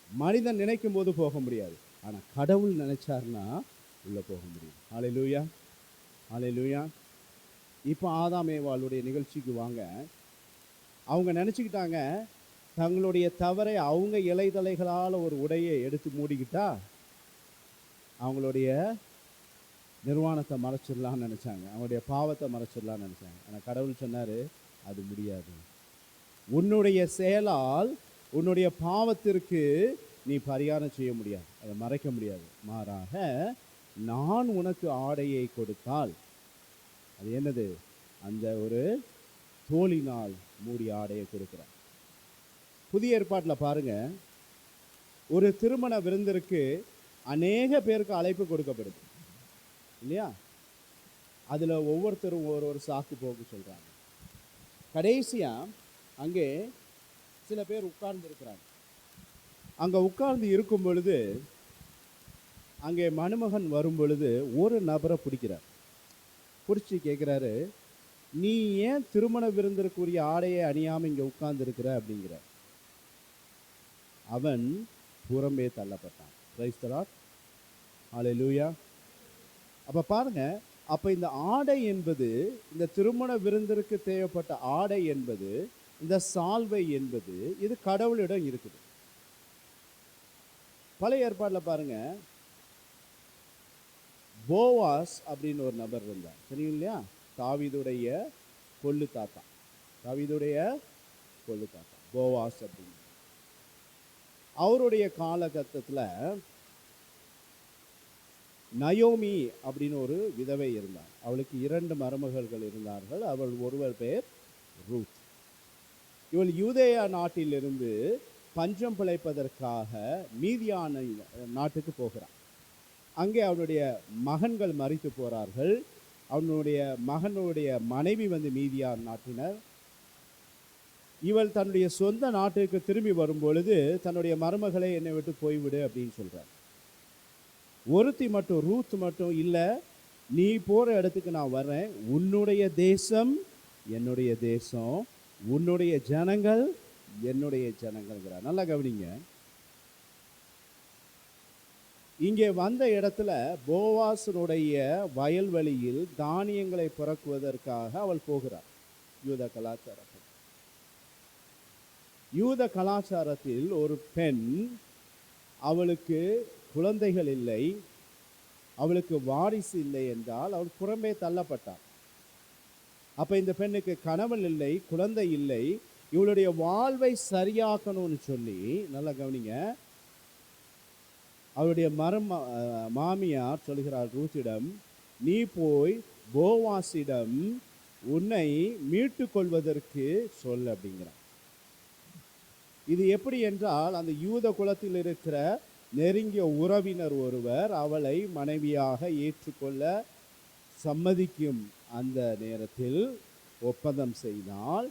மனிதன் நினைக்கும் போது போக முடியாது. ஆனால் கடவுள் நினைச்சார்னா உள்ளே போக முடியும். ஹல்லேலூயா, ஹல்லேலூயா. இப்போ ஆதாம் ஏவாளுடைய நிகழ்ச்சிக்கு வாங்க. அவங்க நினச்சிக்கிட்டாங்க, தங்களுடைய தவறை அவங்க இலைதலைகளால் ஒரு உடையை எடுத்து மூடிக்கிட்டா அவங்களுடைய நிர்வாணத்தை மறைச்சிடலான்னு நினச்சாங்க, அவங்களுடைய பாவத்தை மறைச்சிடலான்னு நினச்சாங்க. ஆனால் கடவுள் சொன்னார், அது முடியாது. உன்னுடைய செயலால் உன்னுடைய பாவத்திற்கு நீ பரிகாரம் செய்ய முடியாது, அதை மறைக்க முடியாது. மாறாக நான் உனக்கு ஆடையை கொடுத்தால், அது என்னது? அந்த ஒரு தோலினால் மூடி ஆடையை கொடுக்குறேன். புதிய ஏற்பாட்டில் பாருங்க, ஒரு திருமண விருந்திற்கு அநேக பேருக்கு அழைப்பு கொடுக்கப்படுது இல்லையா? அதில் ஒவ்வொருத்தரும் ஒரு சாக்கு போக்கு சொல்கிறாங்க. கடைசியாக அங்கே சில பேர் உட்கார்ந்து இருக்கிறாங்க. அங்கே உட்கார்ந்து இருக்கும் பொழுது அங்கே மணமகன் வரும் பொழுது ஒரு நபரை பிடிக்கிறார். பிடிச்சி கேட்குறாரு, நீ ஏன் திருமண விருந்திற்குரிய ஆடையை அணியாமல் இங்கே உட்கார்ந்து இருக்கிற அப்படிங்கிற. அவன் புறம்பே தள்ளப்பட்டான். Price the lord, hallelujah. அப்போ பாருங்க, அப்போ இந்த ஆடை என்பது, இந்த திருமண விருந்திற்கு தேவைப்பட்ட ஆடை என்பது, இந்த சால்வை என்பது, இது கடவுளிடம் இருக்குது. பழைய ஏற்பாட்டில் பாருங்க, போவாஸ் அப்படின்னு ஒரு நபர் இருந்தார், தெரியும் இல்லையா? தாவீதுடைய கொள்ளு தாத்தா, தாவீதுடைய கொள்ளு தாத்தா போவாஸ் அப்படின்னு. அவருடைய காலகட்டத்தில் நயோமி அப்படின்னு ஒரு விதவை இருந்தார். அவளுக்கு 2 மருமகள்கள் இருந்தார்கள். அவள் ஒருவர் பெயர் ரூத். இவள் யூதேயா நாட்டிலிருந்து பஞ்சம் பிழைப்பதற்காக மீதியான நாட்டுக்கு போகிறார். அங்கே அவனுடைய மகன்கள் மரித்து போகிறார்கள். அவனுடைய மகனுடைய மனைவி மீதியான் நாட்டினர். இவள் தன்னுடைய சொந்த நாட்டுக்கு திரும்பி வரும் பொழுது தன்னுடைய மருமகளை என்னை விட்டு போய்விடு அப்படின்னு சொல்றார். ஒருத்தி மட்டும், ரூத் மட்டும் இல்லை, நீ போற இடத்துக்கு நான் வர்றேன், உன்னுடைய தேசம் என்னுடைய தேசம், உன்னுடைய ஜனங்கள் என்னுடைய ஜனங்கள்ங்கிறார். நல்லா கவனிங்க, இங்கே வந்த இடத்துல போவாசனுடைய வயல்வெளியில் தானியங்களை பிறக்குவதற்காக அவள் போகிறார். யூத கலாச்சாரம், யூத கலாச்சாரத்தில் ஒரு பெண், அவளுக்கு குழந்தைகள் இல்லை, அவளுக்கு வாரிசு இல்லை என்றால் அவள் புறம்பே தள்ளப்பட்டாள். அப்ப இந்த பெண்ணுக்கு கணவன் இல்லை, குழந்தை இல்லை, இவளுடைய வாழ்வை சரியாக்கணும்னு சொல்லி, நல்லா கவனிங்க, அவருடைய மாமியார் சொல்கிறார் ரூத்திடம், நீ போய் போவாசிடம் உன்னை மீட்டு கொள்வதற்கு சொல் அப்படிங்கிறார். இது எப்படி என்றால், அந்த யூத குலத்தில் இருக்கிற நெருங்கிய உறவினர் ஒருவர் அவளை மனைவியாக ஏற்றுக்கொள்ள சம்மதிக்கும் அந்த நேரத்தில் ஒப்பந்தம் செய்தால்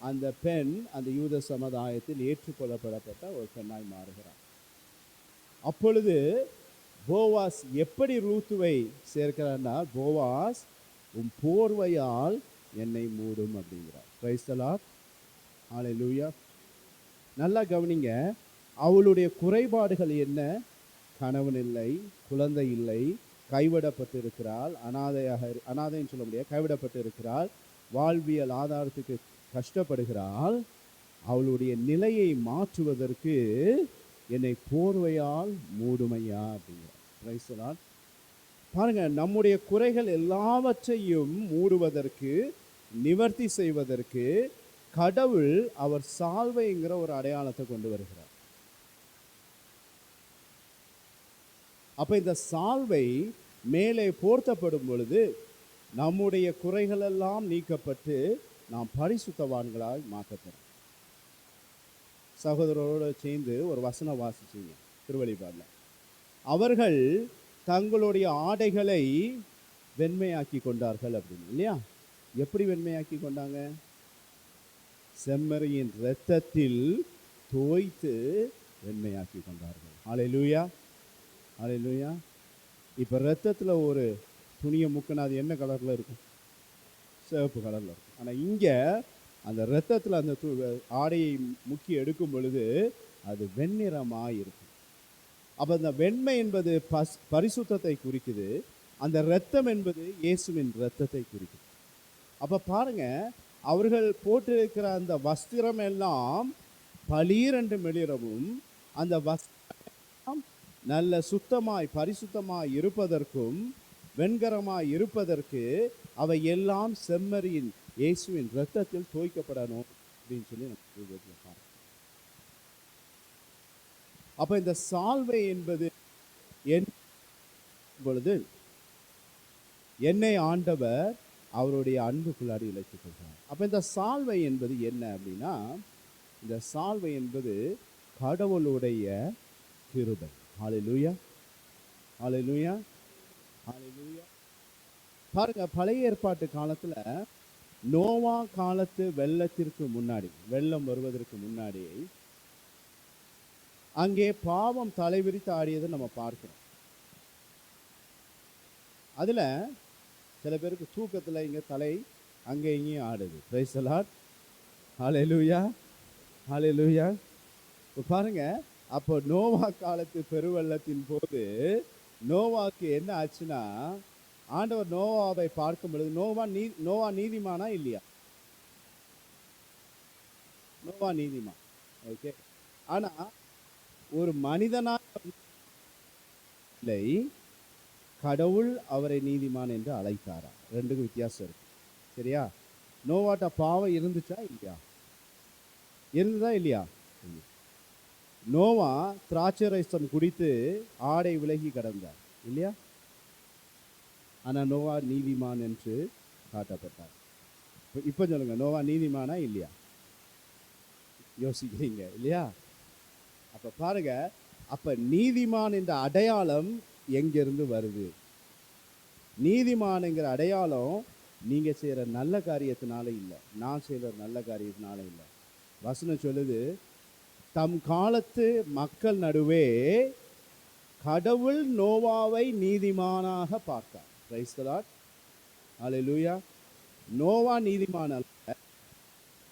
அந்த பெண் அந்த யூத சமுதாயத்தில் ஏற்றுக்கொள்ளப்படப்பட்ட ஒரு பெண்ணாய் மாறுகிறார். அப்பொழுது போவாஸ் எப்படி ரூத்துவை சேர்க்கிறார்னா, போவாஸ் உன் போர்வையால் என்னை மூடும் அப்படிங்கிறார். பிரைஸ் தி லார்ட், ஹல்லேலூயா. நல்லா கவனிங்க, அவளுடைய குறைபாடுகள் என்ன? கணவன் இல்லை, குழந்தை இல்லை, கைவிடப்பட்டிருக்கிறாள், அனாதைன்னு சொல்ல முடியாது, கைவிடப்பட்டிருக்கிறாள், வாழ்வியல் ஆதாரத்துக்கு கஷ்டப்படுகிறாள். அவளுடைய நிலையை மாற்றுவதற்கு என்னை போர்வையால் மூடுமையா அப்படிங்கிறார். Price the Lord. பாருங்க, நம்முடைய குறைகள் எல்லாவற்றையும் மூடுவதற்கு, நிவர்த்தி செய்வதற்கு கடவுள் அவர் சால்வைங்கிற ஒரு அடையாளத்தை கொண்டு வருகிறார். அப்ப இந்த சால்வை மேலே போர்த்தப்படும் பொழுது நம்முடைய குறைகள் எல்லாம் நீக்கப்பட்டு நாம் பரிசுத்தவான்களாய் மாற்றப்படும். சகோதரரோடு சேர்ந்து ஒரு வசனம் வாசிச்சீங்க திருவெளிப்பாடுல, அவர்கள் தங்களுடைய ஆடைகளை வெண்மையாக்கி கொண்டார்கள் அப்படின்னு, இல்லையா? எப்படி வெண்மையாக்கி கொண்டாங்க? செம்மறியின் இரத்தத்தில் தோய்த்து வெண்மையாக்கி கொண்டார்கள். ஹல்லேலூயா, ஹல்லேலூயா. இப்போ இரத்தத்தில் ஒரு துணியை முக்கினா அது என்ன கலரில் இருக்கும்? சிவப்பு கலரில் இருக்கும். ஆனால் இங்கே அந்த இரத்தத்தில் அந்த ஆடையை முக்கி எடுக்கும் பொழுது அது வெண்ணிறமாக இருக்கும். அப்போ அந்த வெண்மை என்பது பரிசுத்தத்தை குறிக்குது, அந்த இரத்தம் என்பது இயேசுவின் இரத்தத்தை குறிக்குது. அப்போ பாருங்க, அவர்கள் போட்டிருக்கிற அந்த வஸ்திரம் எல்லாம் பளீரென்று மெளிரவும், அந்த வஸ்திரம் நல்ல சுத்தமாய் பரிசுத்தமாய் இருப்பதற்கும் வெண்கரமாய் இருப்பதற்கு அவை எல்லாம் செம்மறியின் இயேசுவின் இரத்தத்தில் தோய்க்கப்படணும் அப்படின்னு சொல்லி நம்ம பார்க்கிறோம். அப்ப இந்த சால்வை என்பது பொழுது என்னை ஆண்டவர் அவருடைய அன்புக்குள்ளாடி இழைத்துக் கொள்கிறார். அப்ப இந்த சால்வை என்பது என்ன அப்படின்னா, இந்த சால்வை என்பது கடவுளுடைய கிருபை. ஹல்லேலூயா, ஹல்லேலூயா, ஹல்லேலூயா. பாருங்க, பழைய ஏற்பாட்டு காலத்துல நோவா காலத்து வெள்ளத்திற்கு முன்னாடி, வெள்ளம் வருவதற்கு முன்னாடி அங்கே பாவம் தலைவிரித்து ஆடியதை நம்ம பார்க்கிறோம். அதுல சில பேருக்கு தூக்கத்துல இங்க தலை அங்கே இங்கேயும் ஆடுது. பிரைஸ் தி லார்ட், ஹல்லேலூயா, ஹல்லேலூயா. பாருங்க, அப்போ நோவா காலத்து பெருவெள்ளத்தின் போது நோவாக்கு என்ன ஆச்சுன்னா, ஆண்டவர் நோவாவை பார்க்கும் பொழுது, நோவா நீதிமானா இல்லையா? நோவா நீதிமான், ஓகே. ஆனா ஒரு மனிதனாக இல்லை, கடவுள் அவரை நீதிமான் என்று அழைத்தாரா? ரெண்டுக்கும் வித்தியாசம் இருக்கு, சரியா? நோவாட்ட பாவம் இருந்துச்சா இல்லையா? இருந்ததா இல்லையா? நோவா திராட்சை ரசம் குடித்து ஆடை விலகி கடந்தார், இல்லையா? ஆனா நோவா நீதிமான் என்று காட்டப்பட்டார். இப்ப சொல்லுங்க, நோவா நீதிமானா இல்லையா? யோசிக்கிறீங்க இல்லையா? அப்ப பாருங்க, அப்ப நீதிமான் என்ற அடையாளம் எங்கிருந்து வருது? நீதிமான்ங்கிற அடையாளம் நீங்க செய்யற நல்ல காரியத்தினால இல்லை, நான் செய்யற நல்ல காரியத்தினால இல்லை. வசனம் சொல்லுது, தம் காலத்து மக்கள் நடுவே கடவுள் நோவாவை நீதிமானாக பார்த்தார். Praise the lord. ஹல்லேலூயா. நோவா நீதிமான் அல்ல,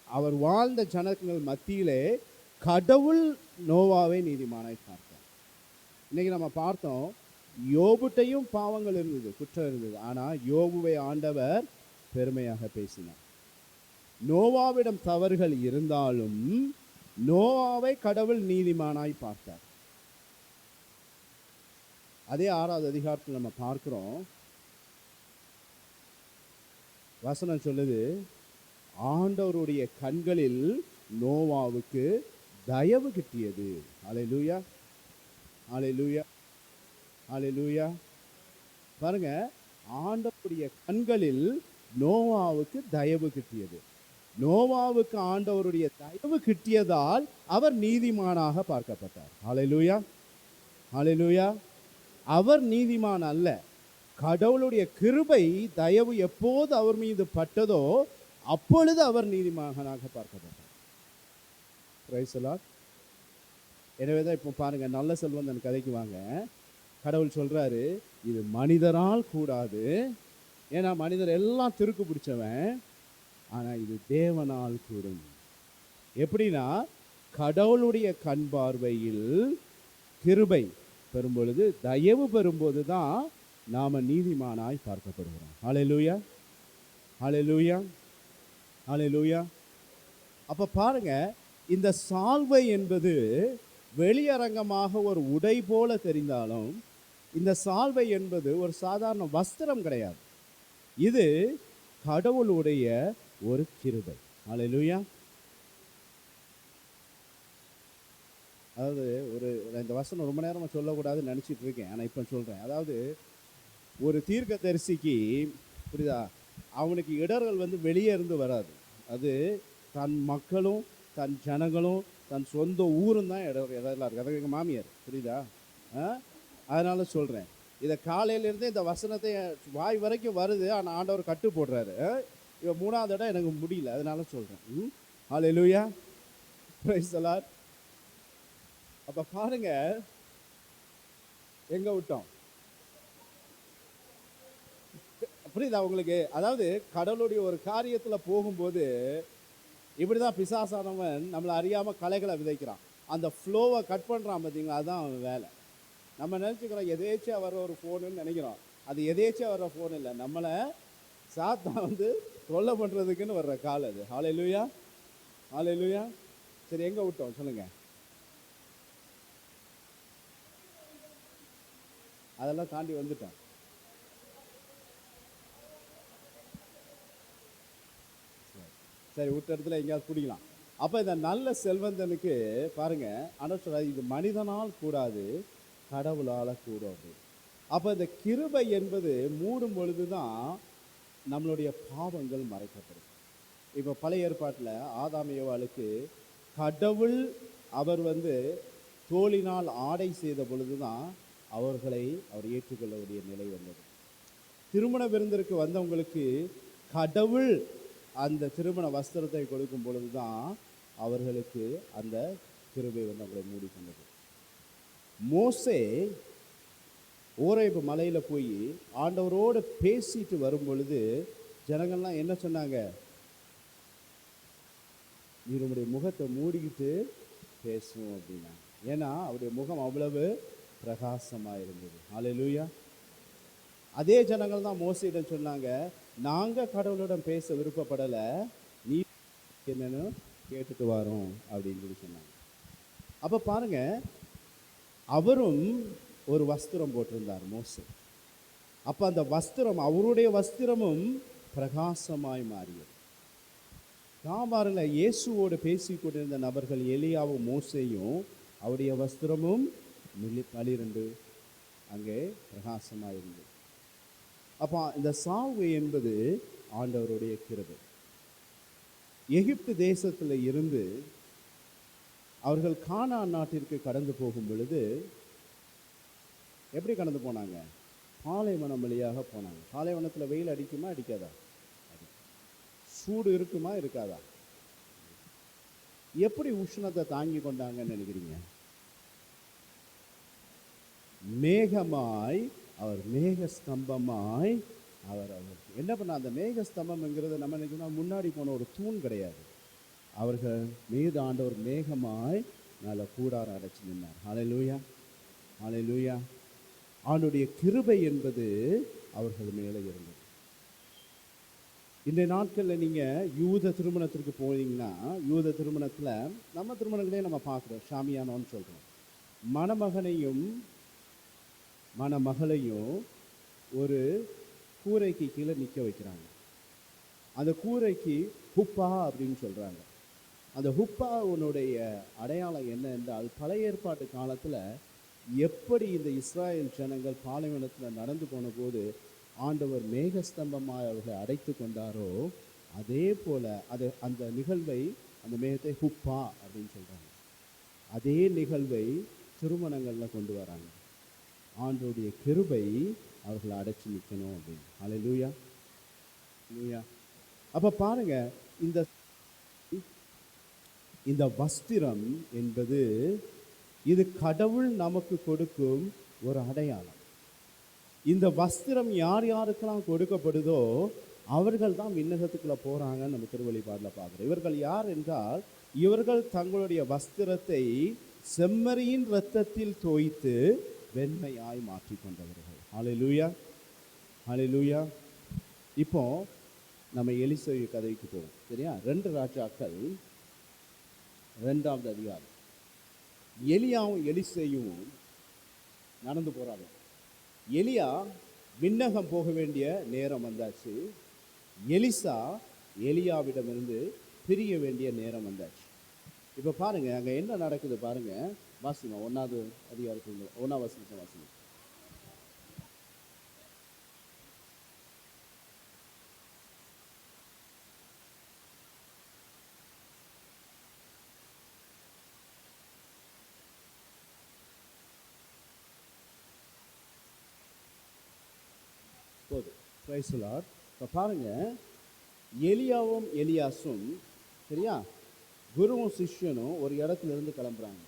அவர் வாழ்ந்த ஜனங்கள் மத்தியிலே கடவுள் நோவாவை நீதிமானாய் பார்த்தார். இன்னைக்கு நம்ம பார்த்தோம், யோபுட்டையும் பாவங்கள் இருந்தது, குற்றம் இருந்தது. ஆனால் யோபுவை ஆண்டவர் பெருமையாக பேசினார். நோவாவிடம் தவறுகள் இருந்தாலும் நோவாவை கடவுள் நீதிமானாய் பார்த்தார். அதே 6வது அதிகாரத்தில் நம்ம பார்க்கிறோம், வசனம் சொல்லுது, ஆண்டவருடைய கண்களில் நோவாவுக்கு தயவு கிட்டியது. அல்லேலூயா, அல்லேலூயா, அல்லேலூயா. பாருங்க, ஆண்டவருடைய கண்களில் நோவாவுக்கு தயவு கிட்டியது. நோவாவுக்கு ஆண்டவருடைய தயவு கிட்டியதால் அவர் நீதிமானாக பார்க்கப்பட்டார். அல்லேலூயா, அல்லேலூயா. அவர் நீதிமான் அல்ல, கடவுளுடைய கிருபை தயவு எப்போது அவர் மீது பட்டதோ அப்பொழுது அவர் நீதிமானாக பார்க்கப்பட்டார். Price the Lord. எனவேதான் இப்போ பாருங்க, நல்ல செல்வந்தன் கதைக்கு வாங்க. கடவுள் சொல்றாரு, இது மனிதரால் கூடாது, ஏன்னா மனிதர் எல்லாம் திருக்கு பிடிச்சவன், ஆனா இது தேவனால் கூடும். எப்படின்னா, கடவுளுடைய கண் பார்வையில் கிருபை பெறும்பொழுது, தயவு பெறும்போது தான் நாம நீதிமானாய் பார்க்கப்படுகிறோம். ஹல்லேலூயா, ஹல்லேலூயா, ஹல்லேலூயா. அப்ப பாருங்க, இந்த சால்வை என்பது வெளியரங்கமாக ஒரு உடை போல தெரிந்தாலும் இந்த சால்வை என்பது ஒரு சாதாரண வஸ்திரம் கிடையாது. இது கடவுளுடைய ஒரு கிருபை. ஹல்லேலூயா. அதாவது இந்த வசனம் ரொம்ப நேரமாக சொல்லக்கூடாதுன்னு நினச்சிட்டு இருக்கேன், ஆனால் இப்போ சொல்கிறேன். அதாவது ஒரு தீர்க்கதரிசிக்கு, புரியுதா, அவனுக்கு இடர்கள் வெளியே இருந்து வராது. அது தன் மக்களும் தன் ஜனங்களும் தன் சொந்த ஊரும் தான் இடரெல்லாம் இருக்குது. அதாவது எங்கள் மாமியார், புரியுதா? அதனால சொல்கிறேன், இதை காலையிலேருந்தே இந்த வசனத்தை வாய் வரைக்கும் வருது, ஆனால் ஆண்டவர் கட்டு போடுறாரு. இவன் 3வது இடம் எனக்கு முடியல, அதனால சொல்கிறேன். ஹல்லேலூயா, பிரைஸ் தி லார்ட். அப்போ பாருங்க, எங்கே விட்டோம், புரியுதா உங்களுக்கு? அதாவது கடவுளுடைய ஒரு காரியத்தில் போகும்போது இப்படி தான் பிசாசானவன் நம்மளை அறியாமல் கலைகளை விதைக்கிறான். அந்த ஃப்ளோவை கட் பண்ணுறான், பார்த்தீங்களா? அதுதான் அவன் வேலை. நம்ம நினச்சிக்கிறோம் எதேச்சியாக வர்ற ஒரு ஃபோனுன்னு நினைக்கிறோம். அது எதேச்சியாக வர்ற ஃபோன் இல்லை, நம்மளை சாத்தான் தொல்லை பண்ணுறதுக்குன்னு வர்ற கால் அது. ஹல்லேலூயா, ஹல்லேலூயா. சரி, எங்கே விட்டோம் சொல்லுங்கள்? அதெல்லாம் தாண்டி வந்துட்டோம். சரி, விட்ட இடத்துல எங்கேயாவது பிடிக்கலாம். அப்போ இந்த நல்ல செல்வந்தனுக்கு பாருங்க, ஆனால் சொல்றாரு, இது மனிதனால் கூடாது, கடவுளால் கூடும் அப்படின்னு. அப்போ இந்த கிருபை என்பது மூடும் பொழுது தான் நம்மளுடைய பாவங்கள் மறைக்கப்படும். இப்போ பழைய ஏற்பாட்டில் ஆதாம் ஏவாளுக்கு கடவுள் அவர் தோலினால் ஆடை செய்த பொழுது தான் அவர்களை அவர் ஏற்றுக்கொள்ளக்கூடிய நிலை வந்தது. திருமண விருந்திற்கு வந்தவங்களுக்கு கடவுள் அந்த திருமண வஸ்திரத்தை கொடுக்கும் பொழுது தான் அவர்களுக்கு அந்த கிருபை அவங்களை மூடிக்கொண்டது. மோசே ஓரேபு மலையில் போய் ஆண்டவரோடு பேசிட்டு வரும் பொழுது ஜனங்கள்லாம் என்ன சொன்னாங்க? நீ உங்களுடைய முகத்தை மூடிக்கிட்டு பேசுவோம் அப்படின்னா. ஏன்னா அவருடைய முகம் அவ்வளவு பிரகாசமாக இருந்தது. ஹல்லேலூயா. அதே ஜனங்கள் தான் மோசேயிடம் சொன்னாங்க, நாங்கள் கடவுளிடம் பேச விருப்பப்படலை, நீ என்னன்னு கேட்டுட்டு வரோம் அப்படின்னு சொல்லி சொன்னாங்க. அப்போ பாருங்க, அவரும் ஒரு வஸ்திரம் போட்டிருந்தார் மோசே. அப்போ அந்த வஸ்திரம், அவருடைய வஸ்திரமும் பிரகாசமாய் மாறியது. நான் பாருங்க, இயேசுவோடு பேசி கொண்டிருந்த நபர்கள் எலியாவும் மோசேயும், அவருடைய வஸ்திரமும் பளிரென்று அங்கே பிரகாசமாக இருந்தது. அப்போ இந்த சாவு என்பது ஆண்டவருடைய கிருபை. எகிப்து தேசத்தில் இருந்து அவர்கள் கானான் நாட்டிற்கு கடந்து போகும் பொழுது எப்படி கடந்து போனாங்க? பாலைவனம் வழியாக போனாங்க. பாலைவனத்தில் வெயில் அடிக்குமா அடிக்காதா? சூடு இருக்குமா இருக்காதா? எப்படி உஷ்ணத்தை தாங்கி கொண்டாங்கன்னு நினைக்கிறீங்க? மேகமாய், அவர் மேக ஸ்தம்பமாய் அவர் என்ன பண்ண, அந்த மேக ஸ்தம்பம்ங்கிறது நம்ம நினைக்கணும் முன்னாடி போன ஒரு தூண் கிடையாது. அவர்கள் மீது ஆண்டவர் மேகமாய் நல்ல கூடாரம் அடைச்சு நின்னார். ஹல்லேலூயா, ஹல்லேலூயா. ஆண்டுடைய கிருபை என்பது அவர்கள் மேலே இருந்தது. இன்றைய நாட்களில் நீங்கள் யூத திருமணத்திற்கு போனீங்கன்னா, யூத திருமணத்தில் நம்ம திருமணங்களே நம்ம பார்க்குறோம், ஷாமியானோன்னு சொல்கிறோம். மணமகனையும் மணமகளையும் ஒரு கூரைக்கு கீழே நிற்க வைக்கிறாங்க. அந்த கூரைக்கு ஹுப்பா அப்படின்னு சொல்கிறாங்க. அந்த ஹுப்பாவுடைய அடையாளம் என்ன என்றால், பழைய ஏற்பாட்டு காலத்தில் எப்படி இந்த இஸ்ராயேல் ஜனங்கள் பாலைவனத்தில் நடந்து போன போது ஆண்டவர் மேகஸ்தம்பமாக அவர்களை அடைத்து கொண்டாரோ, அதே போல் அந்த நிகழ்வை, அந்த மேகத்தை ஹுப்பா அப்படின்னு சொல்கிறாங்க. அதே நிகழ்வை திருமணங்களில் கொண்டு வராங்க. ஆண்டவருடைய கிருபை அவர்களை அடைச்சி நிற்கணும் அப்படின்னு. ஹல்லேலூயா, ஹல்லேலூயா. அப்போ பாருங்க, இந்த வஸ்திரம் என்பது இது கடவுள் நமக்கு கொடுக்கும் ஒரு அடையாளம். இந்த வஸ்திரம் யார் யாருக்கெல்லாம் கொடுக்கப்படுதோ அவர்கள் தான் விண்ணகத்துக்குள்ள போறாங்கன்னு நம்ம திருவெளிப்பாடில் பார்க்குறோம். இவர்கள் யார் என்றால், இவர்கள் தங்களுடைய வஸ்திரத்தை செம்மறியின் இரத்தத்தில் தோய்த்து வெண்மையாய் மாற்றி கொண்டவர்கள். ஹல்லேலூயா, ஹல்லேலூயா. இப்போ நம்ம எலிசா கதைக்கு போவோம், சரியா? 2 ராஜாக்கள் 2வது அதிகாரம். எலியாவும் எலிசேயும் நடந்து போறாங்க. எலியா விண்ணகம் போக வேண்டிய நேரம் வந்தாச்சு. எலிசா எலியாவிடமிருந்து பிரிய வேண்டிய நேரம் வந்தாச்சு. இப்போ பாருங்க, அங்கே என்ன நடக்குது பாருங்க. வாசிங்க, 1வது அதிகாரத்தில் 1ஆம் வசனத்தை வாசிங்க. Price the Lord. இப்போ பாருங்க, எலியாவும் எலியாசும், சரியா, குருவும் சிஷ்யனும் ஒரு இடத்துல இருந்து கிளம்புறாங்க.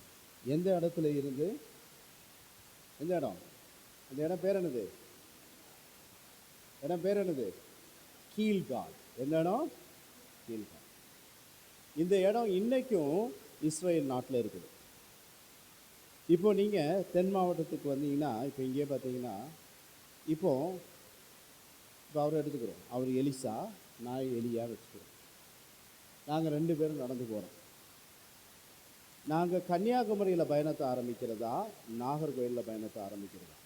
எந்த இடத்துல இருந்து? எந்த இடம்? அந்த இடம் பேர் என்னது? இடம் பேர் என்னது? கீழ்கால். எந்த இடம்? கீழ்கால். இந்த இடம் இன்னைக்கும் இஸ்ரேல் நாட்டில் இருக்குது. இப்போ நீங்கள் தென் மாவட்டத்துக்கு வந்தீங்கன்னா, இப்போ இங்கே பார்த்தீங்கன்னா, இப்போ அவரை எடுத்துக்கிறோம். அவர் எலிசா, நான் எலியா வச்சுக்கிறோம். நாங்கள் 2 பேரும் நடந்து போகிறோம். நாங்கள் கன்னியாகுமரியில் பயணத்தை ஆரம்பிக்கிறதா, நாகர்கோயிலில் பயணத்தை ஆரம்பிக்கிறதா?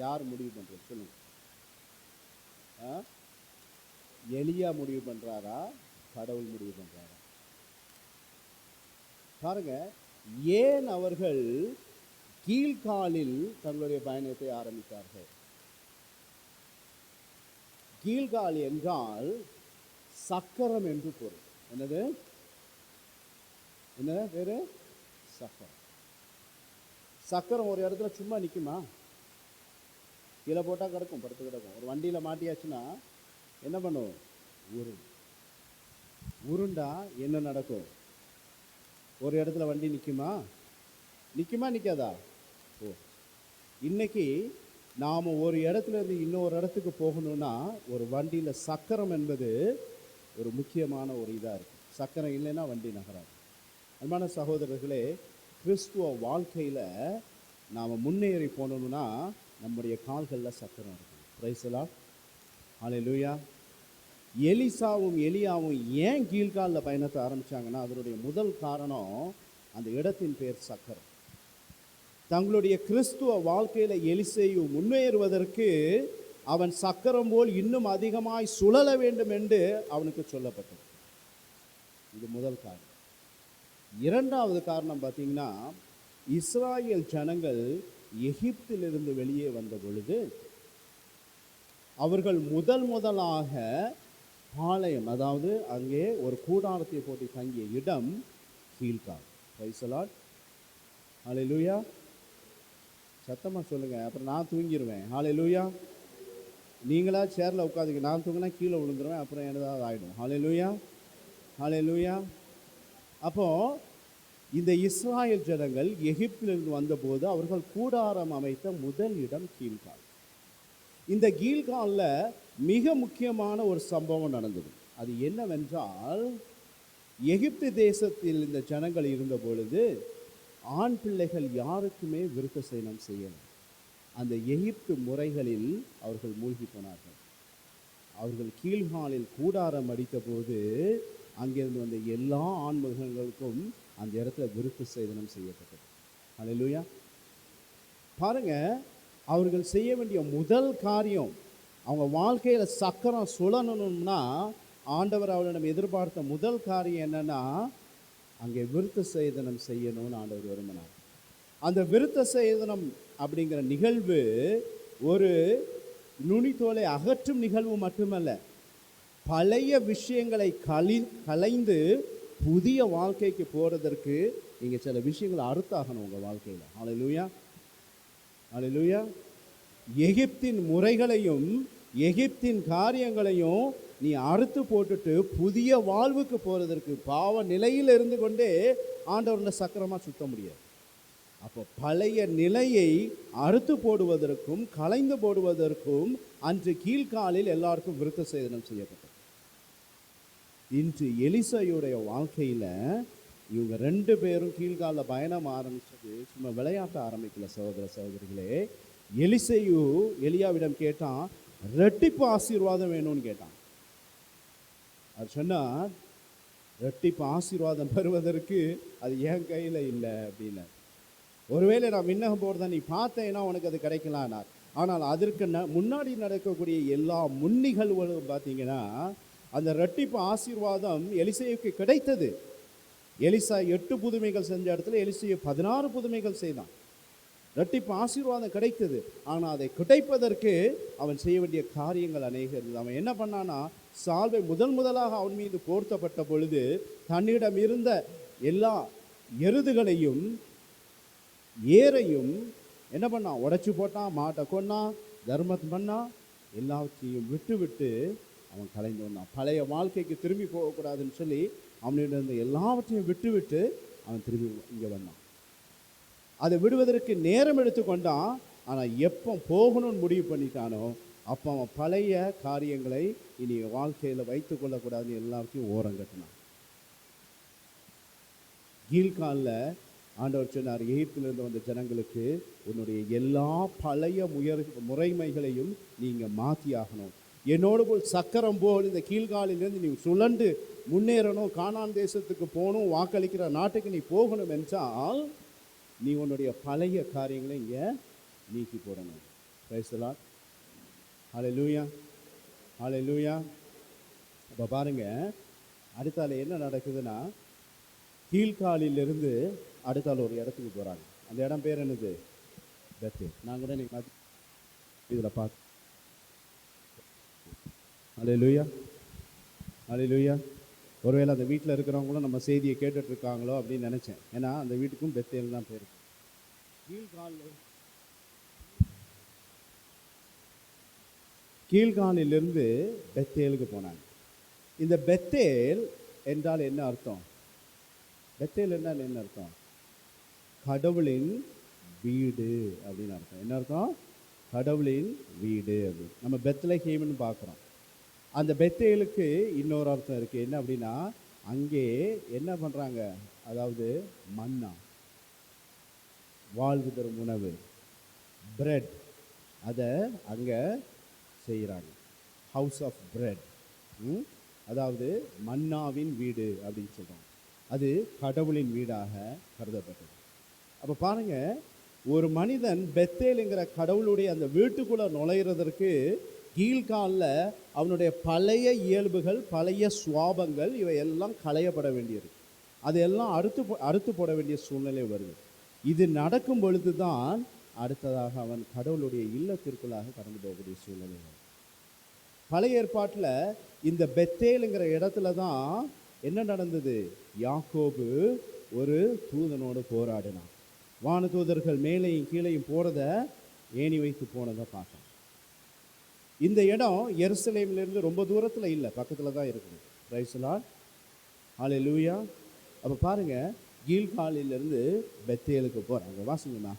யார் முடிவு பண்ணுறது சொல்லுங்க? எலியா முடிவு பண்ணுறாரா, கடவுள் முடிவு பண்ணுறாரா? பாருங்க, ஏன் அவர்கள் கீழ்காலில் தங்களுடைய பயணத்தை ஆரம்பித்தார்கள்? கீழ்கால் என்றால் சக்கரம் என்று பொருள். என்னது? என்ன பேரு? சக்கரம். சக்கரம் ஒரு இடத்துல சும்மா நிற்குமா? கீழே போட்டால் கிடக்கும், படுத்து கிடக்கும். ஒரு வண்டியில் மாட்டியாச்சுன்னா என்ன பண்ணும்? உருண்டா என்ன நடக்கும்? ஒரு இடத்துல வண்டி நிற்குமா? நிற்காதா? ஓ, இன்னைக்கு நாம் ஒரு இடத்துல இருந்து இன்னொரு இடத்துக்கு போகணும்னா ஒரு வண்டியில் சக்கரம் என்பது ஒரு முக்கியமான ஒரு இதாக இருக்குது. சக்கரம் இல்லைன்னா வண்டி நகராது. அன்பான சகோதரர்களே, கிறிஸ்துவ வாழ்க்கையில் நாம் முன்னேறி போகணும்னா நம்முடைய கால்களில் சக்கரம் இருக்குது. பிரைஸ் தி லார்ட், ஹல்லேலூயா. எலிசாவும் எலியாவும் ஏன் கீழ்காலில் பயணத்தை ஆரம்பித்தாங்கன்னா, அதனுடைய முதல் காரணம் அந்த இடத்தின் பேர் சக்கரம். தங்களுடைய கிறிஸ்துவ வாழ்க்கையில் எலிசேயு முன்னேறுவதற்கு அவன் சக்கரம் போல் இன்னும் அதிகமாய் சுழல வேண்டும் என்று அவனுக்கு சொல்லப்பட்டது. இது முதல் காரணம். 2வது காரணம் பார்த்தீங்கன்னா, இஸ்ராயேல் ஜனங்கள் எகிப்திலிருந்து வெளியே வந்த பொழுது அவர்கள் முதலாக பாளையம், அதாவது அங்கே ஒரு கூடாரத்தை போட்டு தங்கிய இடம் கீழ்கால். பிரைஸ் தி லார்ட், ஹல்லேலூயா. சத்தமாக சொல்லுங்க, அப்புறம் நான் தூங்கிடுவேன். ஹல்லேலூயா. நீங்களா சேரில் உட்காந்துங்க, நான் தூங்கினா கீழே விழுந்துருவேன், அப்புறம் என்னதாவது ஆகிடும். ஹல்லேலூயா. ஹல்லேலூயா. அப்போ இந்த இஸ்ராயல் ஜனங்கள் எகிப்திலிருந்து வந்தபோது அவர்கள் கூடாரம் அமைத்த முதல் இடம் கீழ்கால். இந்த கீழ்கால்ல மிக முக்கியமான ஒரு சம்பவம் நடந்தது. அது என்னவென்றால், எகிப்து தேசத்தில் இந்த ஜனங்கள் இருந்த பொழுது ஆண் பிள்ளைகள் யாருக்குமே விருத்த சேதனம் செய்யலை. அந்த எகிப்து முறைகளில் அவர்கள் மூழ்கி போனார்கள். அவர்கள் கீழ்காலில் கூடாரம் அடித்த போது அங்கிருந்து வந்த எல்லா ஆண்மகன்களுக்கும் அந்த இடத்துல விருத்த சேதனம் செய்யப்பட்டது. ஹல்லேலூயா. பாருங்க, அவர்கள் செய்ய வேண்டிய முதல் காரியம், அவங்க வாழ்க்கையில் சக்கரம் சுழலணும்னா ஆண்டவர் அவரிடம் எதிர்பார்த்த முதல் காரியம் என்னன்னா, அங்கே விருத்த சேதனம் செய்யணும்னு ஆண்டவர் விரும்பினார். அந்த விருத்த சேதனம் அப்படிங்கிற நிகழ்வு ஒரு நுனித்தோலை அகற்றும் நிகழ்வு மட்டுமல்ல, பழைய விஷயங்களை கலைந்து புதிய வாழ்க்கைக்கு போறதற்கு நீங்க சில விஷயங்களை அறுத்தாகணும் உங்க வாழ்க்கையில. ஹல்லேலூயா, ஹல்லேலூயா. எகிப்தின் முறைகளையும் எகிப்தின் காரியங்களையும் நீ அறுத்து போட்டுட்டு புதிய வாழ்வுக்கு போறதற்கு, பாவ நிலையில் இருந்து கொண்டே ஆண்டவருடைய சக்கரமா சுத்த முடியாது. அப்போ பழைய நிலையை அறுத்து போடுவதற்கும் கலைந்து போடுவதற்கும் அன்று கீழ்காலில் எல்லாருக்கும் விருத்த சேதனம் செய்யப்பட்டது. இன்று எலிசாயுடைய வாழ்க்கையில இவங்க 2 பேரும் கீழ்கால பயணம் ஆரம்பிச்சது சும்மா விளையாட்ட ஆரம்பிக்கல. சகோதர சகோதரிகளே, எலிசேயு எலியாவிடம் கேட்டான், ரெட்டிப்பு ஆசீர்வாதம் வேணும்னு கேட்டான். அவர் சொன்னார், ரெட்டிப்பு ஆசீர்வாதம் பெறுவதற்கு அது என் கையில் இல்லை அப்படின்னு. ஒருவேளை நான் விண்ணகம் போகிறத நீ பார்த்தேன்னா உனக்கு அது கிடைக்கலான்னா, ஆனால் அதற்கு முன்னாடி நடக்கக்கூடிய எல்லா முன்னிகழ்வுகளும் பார்த்தீங்கன்னா அந்த ரெட்டிப்பு ஆசீர்வாதம் எலிசேயுக்கு கிடைத்தது. எலிசா 8 புதுமைகள் செஞ்ச இடத்துல எலிசேயு 16 புதுமைகள் செய்தான். ரெட்டிப்பு ஆசீர்வாதம் கிடைத்தது. ஆனால் அதை கிடைப்பதற்கு அவன் செய்ய வேண்டிய காரியங்கள் அநேகம் இருந்தது. அவன் என்ன பண்ணான்னா, சால்வை முதலாக அவன் மீது போர்த்தப்பட்ட பொழுது தன்னிடம் இருந்த எல்லா எருதுகளையும் ஏரையும் என்ன பண்ணான், உடைச்சு போட்டான், மாட்டை கொன்னான், தர்மம் பண்ணான், எல்லாத்தையும் விட்டு அவன் கலைந்து வந்தான். பழைய வாழ்க்கைக்கு திரும்பி போகக்கூடாதுன்னு சொல்லி அவனிடம் இருந்த எல்லாவற்றையும் விட்டு அவன் திரும்பி இங்கே வந்தான். அதை விடுவதற்கு நேரம் எடுத்துக்கொண்டான். ஆனால் எப்போ போகணும்னு முடிவு பண்ணிட்டானோ அப்போ அவன் பழைய காரியங்களை இனி வாழ்க்கையில் வைத்து கொள்ளக்கூடாதுன்னு எல்லாத்தையும் ஓரங்கட்டினான். கீழ்காலில் ஆண்டவர் சொன்னார், எகிப்திலிருந்து வந்த ஜனங்களுக்கு உன்னுடைய எல்லா பழைய முறைமைகளையும் நீங்கள் மாற்றி ஆகணும். என்னோடு போல் சக்கரம் போல் இந்த கீழ்காலிலிருந்து நீ சுழண்டு முன்னேறணும், கானான் தேசத்துக்கு போகணும், வாக்களிக்கிற நாட்டுக்கு நீ போகணும் என்றால் நீ உன்னுடைய பழைய காரியங்களை இங்கே நீக்கி போடணும். Praise the lord. Hallelujah, hallelujah. அப்போ பாருங்க, அடுத்தால என்ன நடக்குதுன்னா, கீழ்காலிலிருந்து அடுத்தால ஒரு இடத்துக்கு போகிறாங்க. அந்த இடம் பேர் என்னது? பெத்தேல். நான் கூட நீங்கள் இதில் பார்த்து ஹல்லேலூயா, ஹல்லேலூயா. ஒருவேளை அந்த வீட்டில் இருக்கிறவங்களும் நம்ம செய்தியை கேட்டுட்ருக்காங்களோ அப்படின்னு நினச்சேன். ஏன்னா அந்த வீட்டுக்கும் பெத்தேல் தான் பேர். கீழ்காலிலிருந்து பெத்தேலுக்கு போனாங்க. இந்த பெத்தேல் என்றால் என்ன அர்த்தம்? பெத்தேல் என்றால் என்ன அர்த்தம்? கடவுளின் வீடு அப்படின்னு அர்த்தம். என்ன அர்த்தம்? கடவுளின் வீடு அப்படின்னு. நம்ம பெத்லகேம்னு பார்க்குறோம். அந்த பெத்தேலுக்கு இன்னொரு அர்த்தம் இருக்குது. என்ன அப்படின்னா, அங்கே என்ன பண்ணுறாங்க, அதாவது மன்னா, வாழ்வு தரும் உணவு, பிரெட், அதை அங்கே செய்கிறாங்க. ஹவுஸ் ஆஃப் பிரெட், அதாவது மன்னாவின் வீடு அப்படின்னு சொல்கிறாங்க. அது கடவுளின் வீடாக கருதப்பட்டது. அப்போ பாருங்கள், ஒரு மனிதன் பெத்தேலுங்கிற கடவுளுடைய அந்த வீட்டுக்குள்ளே நுழையிறதற்கு கீழ்காலில் அவனுடைய பழைய இயல்புகள், பழைய சுவாபங்கள் இவையெல்லாம் களையப்பட வேண்டியது. அதையெல்லாம் அறுத்து போட வேண்டிய சூழ்நிலை வருது. இது நடக்கும் பொழுது தான் அடுத்ததாக அவன் கடவுளுடைய இல்லத்திற்குள்ளாக கடந்து போகக்கூடிய சூழ்நிலை வரும். பழைய ஏற்பாட்டில் இந்த பெத்தேலுங்கிற இடத்துல தான் என்ன நடந்தது? யாக்கோபு ஒரு தூதனோடு போராடினான். வான தூதர்கள் மேலேயும் கீழேயும் போகிறத ஏணி வைத்து போனதை பார்த்தான். இந்த இடம் எருசலேமிலிருந்து ரொம்ப தூரத்தில் இல்லை, பக்கத்தில் தான் இருக்குது. Praise the lord. ஹல்லேலூயா. அப்போ பாருங்க, கீழ்காலிலிருந்து பெத்தேலுக்கு போகிறாங்க. வாசிங்கம்மா.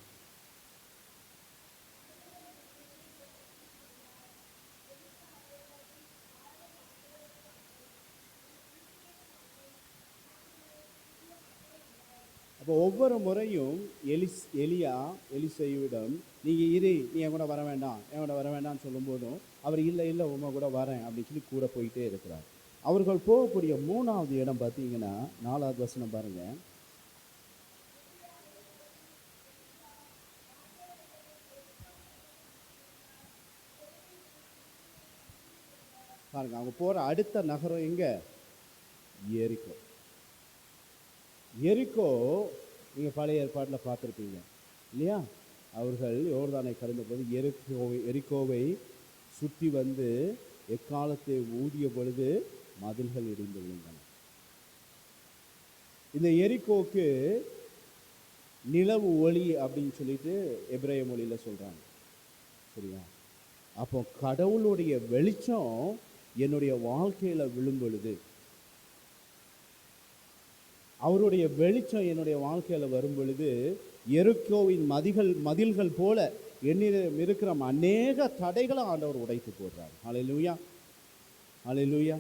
அப்போ ஒவ்வொரு முறையும் எலிசையிடம் நீங்கள் இரு, நீ என் கூட வர வேண்டாம், என் கூட வர வேண்டாம்னு சொல்லும்போதும் அவர் இல்லை இல்லை உமா கூட வரேன் அப்படின்னு சொல்லி கூட போயிட்டே இருக்கிறார். அவர்கள் போகக்கூடிய 3வது இடம் பார்த்தீங்கன்னா 4வது வசனம் பாருங்க. பாருங்க, அவங்க போற அடுத்த நகரம் எங்க? எரிக்கோ. எரிக்கோ நீங்க பழைய ஏற்பாட்டில் பார்த்துருப்பீங்க இல்லையா? அவர்கள் யோர்தானை கடந்த போது எரிக்கோவை சுற்றி வந்து எக்காலத்தை ஊதிய பொழுது மதில்கள் இடிந்து விழுந்தன. இந்த எரிக்கோக்கு நிலவு ஒளி அப்படின்னு சொல்லிட்டு எபிரேய மொழியில சொல்றாங்க. சரியா? அப்போ கடவுளுடைய வெளிச்சம் என்னுடைய வாழ்க்கையில விழும் பொழுது, அவருடைய வெளிச்சம் என்னுடைய வாழ்க்கையில வரும் பொழுது, எரிக்கோவின் மதில்கள் போல என்னிடம் இருக்கிற அநேக தடைகளை ஆண்டவர் உடைத்து போடுறார். ஹல்லேலூயா, ஹல்லேலூயா.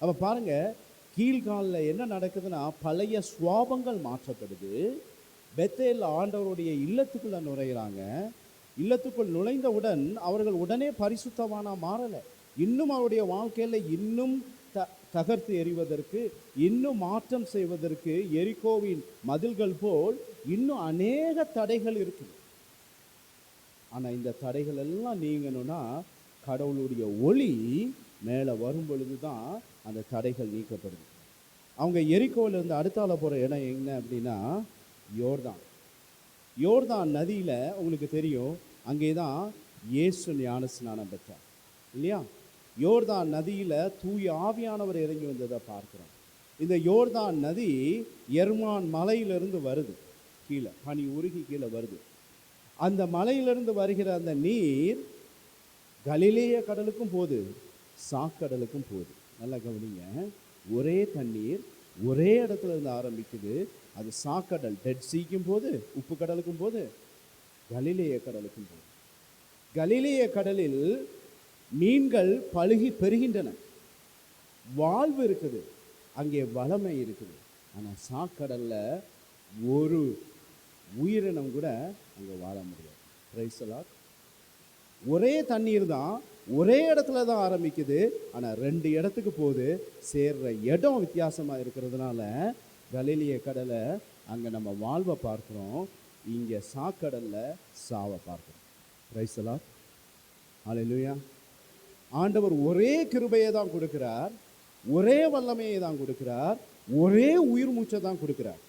அப்ப பாருங்க, கீழ்காலில் என்ன நடக்குதுன்னா பழைய சுவாபங்கள் மாற்றப்படுது. பெத்தேல் ஆண்டவருடைய இல்லத்துக்குள்ள நுழைகிறாங்க. இல்லத்துக்குள் நுழைந்தவுடன் அவர்கள் உடனே பரிசுத்தவானா மாறலை. இன்னும் அவருடைய வாழ்க்கையில இன்னும் தகர்த்து எறிவதற்கு, இன்னும் மாற்றம் செய்வதற்கு எரிகோவின் மதில்கள் போல் இன்னும் அநேக தடைகள் இருக்குது. ஆனா இந்த தடைகள் எல்லாம் நீங்கணும்னா கடவுளுடைய ஒளி மேலே வரும் பொழுதுதான் அந்த தடைகள் நீக்கப்படுது. அவங்க எரிகோவில் இருந்து அடுத்தால போற இடம் என்ன அப்படின்னா யோர்தான். யோர்தான் நதியில உங்களுக்கு தெரியும், அங்கேதான் இயேசு ஞான ஸ்நானம் பெற்றார் இல்லையா? யோர்தான் நதியில தூய ஆவியானவர் இறங்கி வந்ததை பார்க்கிறோம். இந்த யோர்தான் நதி எர்மான் மலையிலிருந்து வருது, கீழே பனி உருகி கீழே வருது. அந்த மலையிலிருந்து வருகிற அந்த நீர் கலிலேய கடலுக்கும் போகுது, சாக்கடலுக்கும் போகுது. நல்லா கவனிங்க, ஒரே தண்ணீர் ஒரே இடத்துல இருந்து ஆரம்பிக்குது. அது சாக்கடல் டெட் சீக்கும் போது, உப்பு கடலுக்கும் போது, கலிலேய கடலுக்கும் போது. கலிலேய கடலில் மீன்கள் பழுகி பெறுகின்றன, வாழ்வு இருக்குது, அங்கே வளமை இருக்குது. ஆனால் சாக்கடல்ல ஒரு உயிரினம் கூட அங்கே வாழ முடியாது. Price the Lord. ஒரே தண்ணீர் தான், ஒரே இடத்துல தான் ஆரம்பிக்குது, ஆனால் 2 இடத்துக்கு போகுது. சேர்ற இடம் வித்தியாசமாக இருக்கிறதுனால கலிலேய கடலை அங்கே நம்ம வாழ்வை பார்க்குறோம், இங்கே சாக்கடலில் சாவை பார்க்குறோம். பிரைஸ் தி லார்ட், ஹல்லேலூயா. ஆண்டவர் ஒரே கிருபையை தான் கொடுக்கிறார், ஒரே வல்லமையை தான் கொடுக்கிறார், ஒரே உயிர் மூச்சை தான் கொடுக்கிறார்.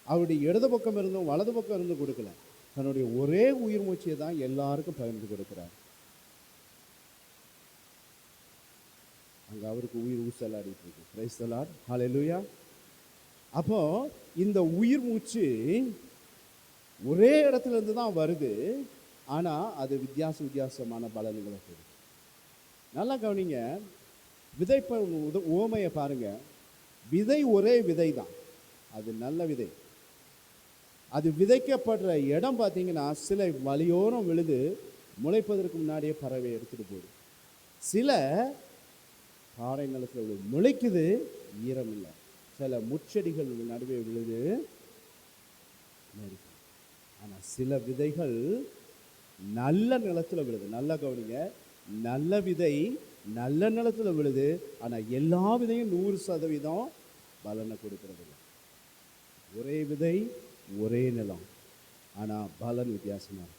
அவருடைய இடது பக்கம் இருந்தும் வலது பக்கம் இருந்தும் கொடுக்கல, தன்னுடைய ஒரே உயிர் மூச்சையை தான் எல்லாருக்கும் பகிர்ந்து கொடுக்கிறார். அங்க அவருக்கு உயிர் ஊசலாடிட்டு இருக்கு. Price the lord, hallelujah. அப்போ இந்த உயிர் மூச்சு ஒரே இடத்துல இருந்து தான் வருது, ஆனா அது வித்தியாசமான பலன்களை கொடுக்கும். நல்லா கவனிங்க, விதைப்ப உவமையை பாருங்க. விதை ஒரே விதை தான், அது நல்ல விதை. அது விதைக்கப்படுற இடம் பார்த்தீங்கன்னா சில வழியோரம் விழுது, முளைப்பதற்கு முன்னாடியே பறவை எடுத்துட்டு போகுது. சில பாறை நிலத்தில் முளைக்குது, ஈரம் இல்லை. சில முச்செடிகள் நடுவே விழுது, ஆனால் சில விதைகள் நல்ல நிலத்தில் விழுது. நல்லா கவனிங்க, நல்ல விதை நல்ல நிலத்தில் விழுது, ஆனால் எல்லா விதையும் 100% பலனை கொடுக்கிறது. ஒரே விதை ஒரே நிலம், ஆனால் பலன் வித்தியாசமாக.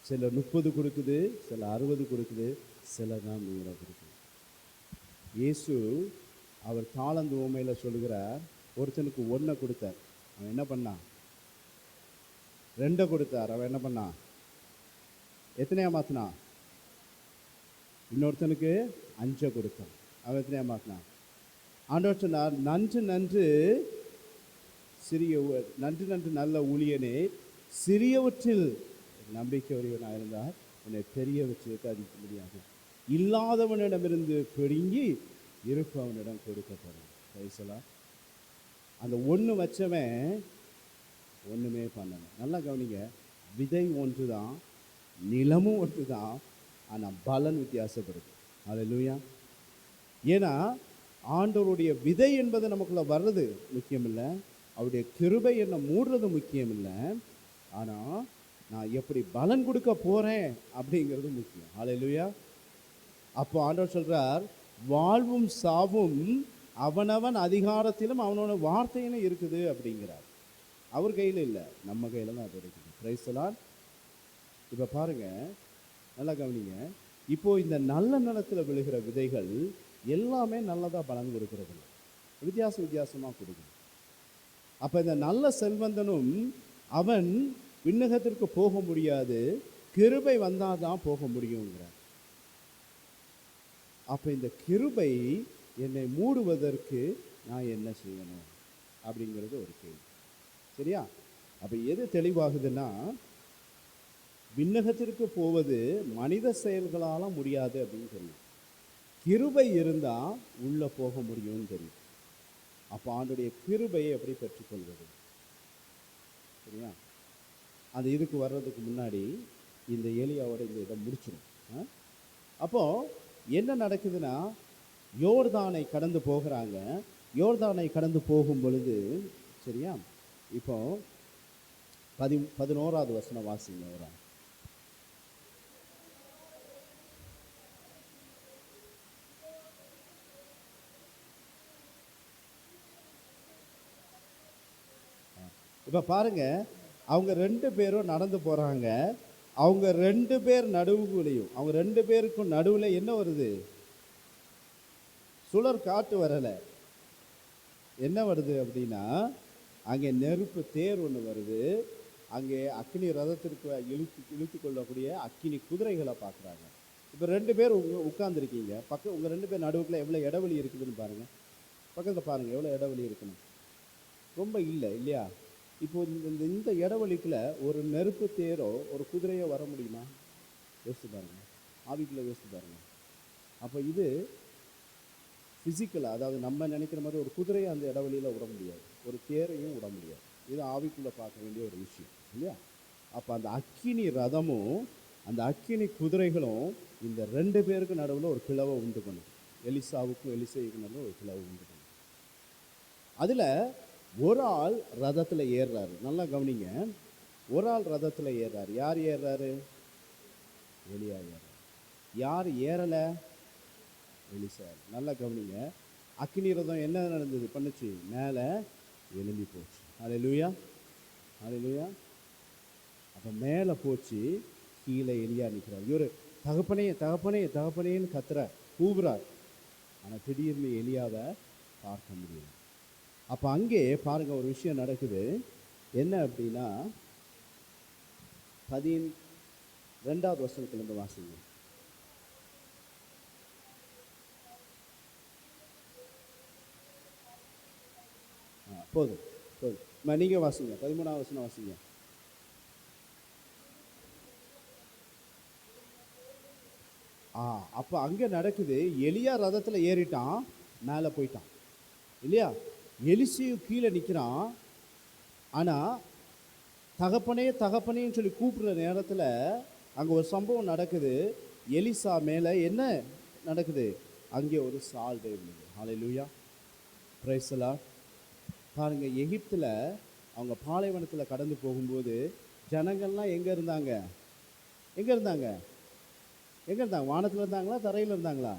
சில 30 கொடுக்குது, சில 60 கொடுக்குது, சில தான் 100 கொடுக்குது. இயேசு அவர் தாளந்து உவமையில் சொல்லுகிறார், ஒருத்தனுக்கு 1 கொடுத்தார், அவன் என்ன பண்ணான்? 2 கொடுத்தார், அவன் என்ன பண்ணான்? எத்தனையா மாற்றினான்? இன்னொருத்தனுக்கு 5 கொடுத்தான், அவன் எத்தனையா மாற்றினான்? ஆண்டவர் சொன்னார், நன்று நன்று நல்ல ஊழியனே, சிறியவற்றில் நம்பிக்கை உரியவனாக இருந்தால் உன்னை பெரியவற்றிற்கு அதிக முடியாது. இல்லாதவனிடமிருந்து பிடுங்கி இருப்பவனிடம் கொடுக்கப்படும். பேசலாம். அந்த ஒன்று வச்சவன் ஒன்றுமே பண்ணலை. நல்லா கவனிங்க, விதை ஒன்று தான், நிலமும் ஒன்று தான், ஆனால் பலன் வித்தியாசப்படுது. அல்லேலூயா. ஏன்னா ஆண்டவருடைய விதை என்பது நமக்குள்ள வர்றது முக்கியம் இல்லை, அவருடைய கிருபை என்ன மூடுறது முக்கியம் இல்லை, ஆனால் நான் எப்படி பலன் கொடுக்க போகிறேன் அப்படிங்கிறது முக்கியம். அல்லேலூயா. அப்போ ஆண்டவர் சொல்கிறார், வாழ்வும் சாவும் அவனவன் அதிகாரத்திலும் அவனோட வார்த்தையிலும் இருக்குது அப்படிங்கிறார். அவர் கையில் இல்லை, நம்ம கையில் தான் அது இருக்குது. Praise the Lord. இப்போ பாருங்கள், நல்லா கவனிங்க. இப்போது இந்த நல்ல நிலத்தில் விழுகிற விதைகள் எல்லாமே நல்லதாக பலன் கொடுக்கறது, வித்தியாசமாக கொடுக்கும். அப்போ இந்த நல்ல செல்வந்தனும் அவன் விண்ணகத்திற்கு போக முடியாது, கிருபை வந்தால் தான் போக முடியுங்கிறார். அப்போ இந்த கிருபை என்னை மூடுவதற்கு நான் என்ன செய்யணும் அப்படிங்கிறது ஒரு கேள்வி. சரியா? அப்போ எது தெளிவாகுதுன்னா, விண்ணகத்திற்கு போவது மனித செயல்களால் முடியாது அப்படின்னு தெரியும், கிருபை இருந்தால் உள்ளே போக முடியும்னு தெரியும். அப்போ ஆண்டுடைய கிருபையை எப்படி பெற்றுக்கொள்வது? சரியா? அது இதுக்கு வர்றதுக்கு முன்னாடி இந்த எலியாவோட இந்த இதை முடிச்சிடும். அப்போது என்ன நடக்குதுன்னா, யோர்தானை கடந்து போகிறாங்க. யோர்தானை கடந்து போகும் பொழுது, சரியா, இப்போ 11வது வசனம் வாசிங்க. ஒரு இப்போ பாருங்க, அவங்க 2 பேரும் நடந்து போகிறாங்க. அவங்க 2 பேர் நடுவுலையும், அவங்க 2 பேருக்கும் நடுவில் என்ன வருது? சுழற் காற்று வரலை. என்ன வருது அப்படின்னா, அங்கே நெருப்பு தேர் ஒன்று வருது. அங்கே அக்கினி ரதத்திற்கு இழுத்து கொள்ளக்கூடிய அக்கினி குதிரைகளை பார்க்குறாங்க. இப்போ 2 பேர் உட்காந்துருக்கீங்க உங்கள் 2 பேர் நடுவுக்குள்ள எவ்வளோ இடைவெளி இருக்குதுன்னு பாருங்கள். பக்கத்தில் பாருங்கள் எவ்வளோ இடைவெளி இருக்குன்னு. ரொம்ப இல்லை இல்லையா? இப்போ இந்த இடைவெளிக்குள்ள ஒரு நெருப்பு தேரோ ஒரு குதிரையோ வர முடியுமா? யோசித்து பாருங்கள், ஆவிக்குள்ளே யோசித்து பாருங்கள். அப்போ இது ஃபிசிக்கலாக, அதாவது நம்ம நினைக்கிற மாதிரி ஒரு குதிரையை அந்த இடைவெளியில் விட முடியாது, ஒரு தேரையும் விட முடியாது. இது ஆவிக்குள்ளே பார்க்க வேண்டிய ஒரு விஷயம் இல்லையா? அப்போ அந்த அக்கினி ரதமும் அந்த அக்கினி குதிரைகளும் இந்த 2 பேருக்கு நடுவில் ஒரு பிளவை உண்டு பண்ணும். எலிசாவுக்கும் எலிசேவுக்கும் நடுவில் ஒரு பிளவை உண்டு பண்ணும். அதில் ஒரு ஆள் ரதத்தில் ஏறுறாரு. நல்லா கவனிங்க, ஒரு ஆள் ரதத்தில் ஏறுறாரு. யார் ஏறுறாரு? எலியா ஏறுறாரு. யார் ஏறலை? எலிசா. நல்லா கவனிங்க, அக்கினி ரதம் என்ன நடந்தது பண்ணுச்சு? மேலே எழும்பி போச்சு. அல்லேலூயா, அல்லேலூயா. அப்போ மேலே போச்சு, கீழே எலியா நிற்கிறார். இவர் தகப்பனே தகப்பனே தகப்பனேன்னு கத்துறார், கூவுறார். ஆனால் திடீர்னு எலியாவை பார்க்க முடியும். அப்போ அங்கே பாருங்க, ஒரு விஷயம் நடக்குது. என்ன அப்படின்னா, 12வது வசனத்திலிருந்து வாசிங்க. போதும் போதும், நீங்கள் வாசிங்க. 13வது வசனம் வாசிங்க. அப்போ அங்கே நடக்குது, எலியா ரதத்தில் ஏறிட்டான், மேலே போயிட்டான் இல்லையா? எலிசையும் கீழே நிற்கிறான். ஆனால் தகப்பனே தகப்பனேன்னு சொல்லி கூப்பிடுற நேரத்தில் அங்கே ஒரு சம்பவம் நடக்குது. எலிசா மேலே என்ன நடக்குது? அங்கே ஒரு சால்வை விழுது. ஹல்லேலூயா, பிரைஸ் தி லார்ட். பாருங்க, எகிப்தில் அவங்க பாலைவனத்தில் கடந்து போகும்போது ஜனங்கள்லாம் எங்கே இருந்தாங்க? எங்கே இருந்தாங்க? எங்கே இருந்தாங்க? வானத்தில் இருந்தாங்களா, தரையில் இருந்தாங்களா?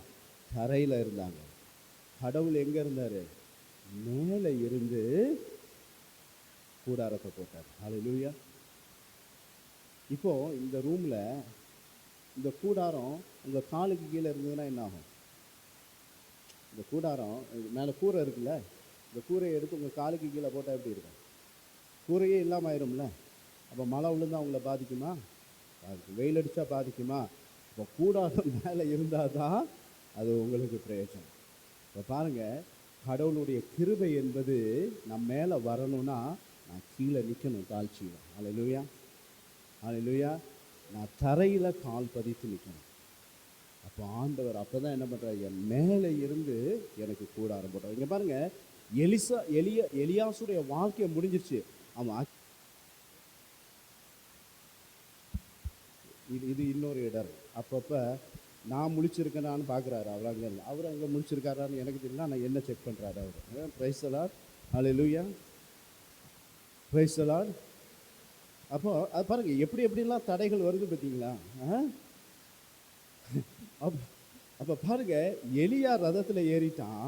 தரையில் இருந்தாங்க. கடவுள் எங்கே இருந்தார்? மேலே இருந்து கூடாரத்தை போட்டார். ஹல்லேலூயா. இப்போ இந்த ரூமில் இந்த கூடாரம் உங்கள் காலுக்கு கீழே இருந்ததுன்னா என்ன ஆகும்? இந்த கூடாரம் மேலே கூரை இருக்குல்ல, இந்த கூரையை எடுத்து உங்கள் காலுக்கு கீழே போட்டால் எப்படி இருக்கும்? கூரையே இல்லாமல் ஆயிரும்ல. அப்போ மழை விழுந்தால் உங்களை பாதிக்குமா? பாதிக்கும். வெயில் அடித்தா பாதிக்குமா? இப்போ கூடாரம் மேலே இருந்தால் தான் அது உங்களுக்கு பிரயோஜனம். இப்போ பாருங்கள், கடவுளுடைய கிருபை என்பது நம்ம மேலே வரணும்னா நான் கீழே நிற்கணும், தாழ்ச்சியில். அல்லேலூயா, அல்லேலூயா. நான் தரையில் கால் பதித்து நிற்கணும். அப்போ ஆண்டவர் அப்பதான் என்ன பண்றாரு, மேலே இருந்து எனக்கு கூடாரம் போட்டார். இங்க பாருங்க, எலியாசுடைய வாழ்க்கையை முடிஞ்சிருச்சு. அவன் இது இன்னொரு இடர். அப்பப்ப நான் முழிச்சிருக்கேனான்னு பார்க்குறாரு. அவர் அங்கே முழிச்சிருக்காரான்னு எனக்கு தெரியல. நான் என்ன செக் பண்ணுறாரு அவர். Praise the lord, hallelujah, praise the lord. அப்போ அது பாருங்க எப்படி எப்படிலாம் தடைகள் வருது பார்த்தீங்களா. அப்போ பாருங்க, எலியா ரதத்தில் ஏறிட்டான்,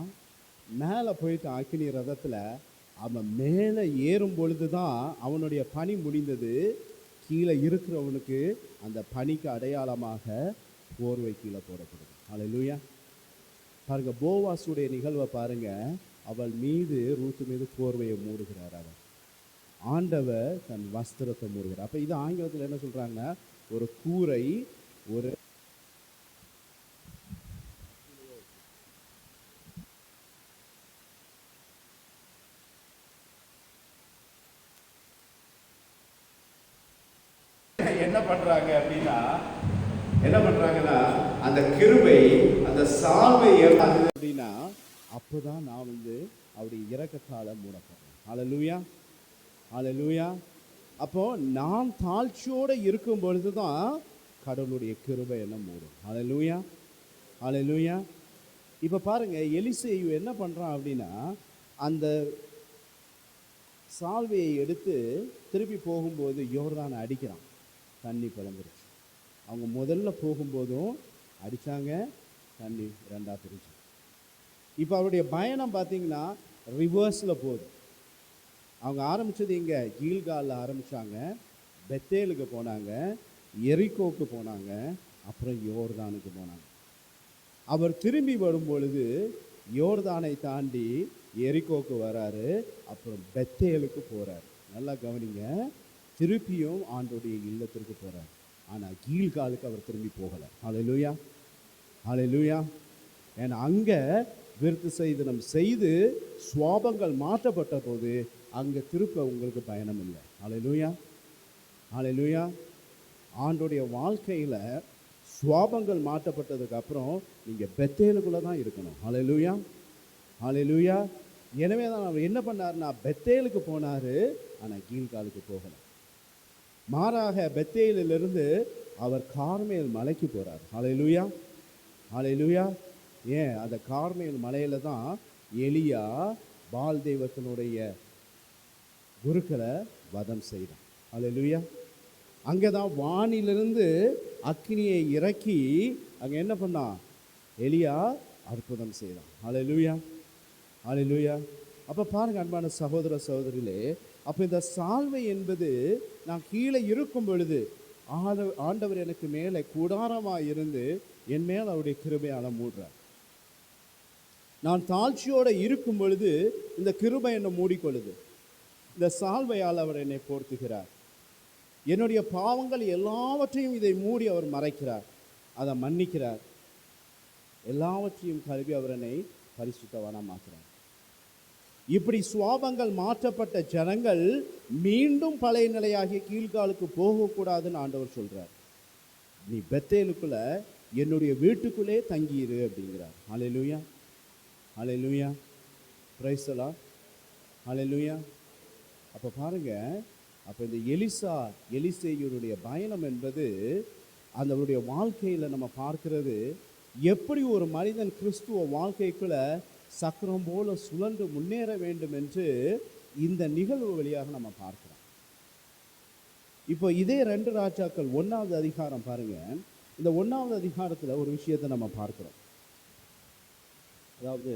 மேலே போயிட்டான் அக்கினி ரதத்தில். அவன் மேலே ஏறும் பொழுது தான் அவனுடைய பணி முடிந்தது. கீழே இருக்கிறவனுக்கு அந்த பணிக்கு அடையாளமாக போர்வை கீழே போடப்படுது. ஹல்லேலூயா. பாருங்க, போவாசுடைய நிகழ்வை பாருங்க. அவள் மீது, ரூத்து மீது போர்வையை மூடுகிறார். அவர் ஆண்டவர் தன் வஸ்திரத்தை மூடுகிறார். அப்போ இது ஆங்கிலத்தில் என்ன சொல்றாங்க, ஒரு கூரை, ஒரு என்ன பண்றாங்க அப்படின்னா, என்ன பண்றாங்கன்னா, அந்த கிருபை, அந்த சால்வை அப்படின்னா, அப்போதான் நான் அவருடைய இரக்கத்தால மூடப்படுறேன். ஹல்லேலூயா, ஹல்லேலூயா. அப்போ நான் தாழ்ச்சியோட இருக்கும் பொழுதுதான் கடவுளுடைய கிருபை என்ன மூடும். ஹல்லேலூயா, ஹல்லேலூயா. இப்ப பாருங்க, எலிசேயு என்ன பண்றான் அப்படின்னா, அந்த சால்வையை எடுத்து திருப்பி போகும்போது யோர்தானை அடிக்கிறான். தண்ணி பிளந்துருச்சு. அவங்க முதல்ல போகும்போதும் அடித்தாங்க, தண்ணி ரெண்டாக பிரிச்சு. இப்போ அவருடைய பயணம் பார்த்தீங்கன்னா ரிவர்ஸில் போகுது. அவங்க ஆரம்பித்தது இங்கே கீல்காலில் ஆரம்பித்தாங்க, பெத்தேலுக்கு போனாங்க, எரிகோக்கு போனாங்க, அப்புறம் யோர்தானுக்கு போனாங்க. அவர் திரும்பி வரும் பொழுது யோர்தானை தாண்டி எரிகோக்கு வராரு, அப்புறம் பெத்தேலுக்கு போகிறார். நல்லா கவனிங்க, திருப்பியும் ஆண்டோடைய இல்லத்திற்கு போகிறார். ஆனால் கீழ்காலுக்கு அவர் திரும்பி போகலை. ஹல்லேலூயா, ஹல்லேலூயா. ஏன்னா அங்கே விருத்து செய்தனம் செய்து சுவாபங்கள் மாற்றப்பட்ட போது அங்கே திருப்ப உங்களுக்கு பயணம் இல்லை. ஹல்லேலூயா, ஹல்லேலூயா. ஆண்டோடைய வாழ்க்கையில் சுவாபங்கள் மாற்றப்பட்டதுக்கு அப்புறம் நீங்கள் பெத்தேலுக்குள்ளே தான் இருக்கணும். ஹல்லேலூயா, ஹல்லேலூயா. எனவே தான் அவர் என்ன பண்ணார்னா, பெத்தேலுக்கு போனார், ஆனால் கீழ்காலுக்கு போகலை. மாறாக பெத்தேலிலிருந்து அவர் கார்மேல் மலைக்கு போகிறார். ஹல்லேலூயா, ஹல்லேலூயா. ஏன், அந்த கார்மேல் மலையில தான் எலியா பால் தெய்வத்தினுடைய குருக்களை வதம் செய்தான். ஹல்லேலூயா. அங்கே தான் வானிலிருந்து அக்கினியை இறக்கி அங்கே என்ன பண்ணான், எலியா அற்புதம் செய்தான். ஹல்லேலூயா, ஹல்லேலூயா. அப்போ பாருங்க அன்பான சகோதர சகோதரிகளே, அப்போ இந்த சால்வை என்பது நான் கீழே இருக்கும் பொழுது ஆண்டவர் எனக்கு மேலே கூடாரமாக இருந்து என் மேல் அவருடைய கிருபையால் மூடுறார். நான் தாழ்ச்சியோடு இருக்கும் பொழுது இந்த கிருபை என்னை மூடிக்கொள்ளுது. இந்த சால்வையால் அவர் என்னை போர்த்துகிறார். என்னுடைய பாவங்கள் எல்லாவற்றையும் இதை மூடி அவர் மறைக்கிறார், அதை மன்னிக்கிறார். எல்லாவற்றையும் கழுவி அவர் என்னை பரிசுத்தவானாக்குறார். இப்படி சுவாபங்கள் மாற்றப்பட்ட ஜனங்கள் மீண்டும் பழைய நிலையாகிய கீழ்காலுக்கு போகக்கூடாதுன்னு ஆண்டவர் சொல்றார். நீ பெத்தேலுக்குள்ள என்னுடைய வீட்டுக்குள்ளே தங்கியிரு அப்படிங்கிறார். ஹல்லேலூயா, ஹல்லேலூயா, பிரைஸ் தி லார்ட், ஹல்லேலூயா. அப்போ பாருங்க, அப்போ இந்த எலிசேயுடைய பயணம் என்பது அவருடைய வாழ்க்கையில் நம்ம பார்க்கிறது, எப்படி ஒரு மனிதன் கிறிஸ்துவ வாழ்க்கைக்குள்ள சக்கரம் போல சுழன்று முன்னேற வேண்டும் என்று இந்த நிகழ்வு வழியாக நம்ம பார்க்கிறோம். இப்போ இதே 2 ராஜாக்கள் 1வது அதிகாரம் பாருங்க. இந்த 1வது அதிகாரத்தில் ஒரு விஷயத்தை நம்ம பார்க்கிறோம். அதாவது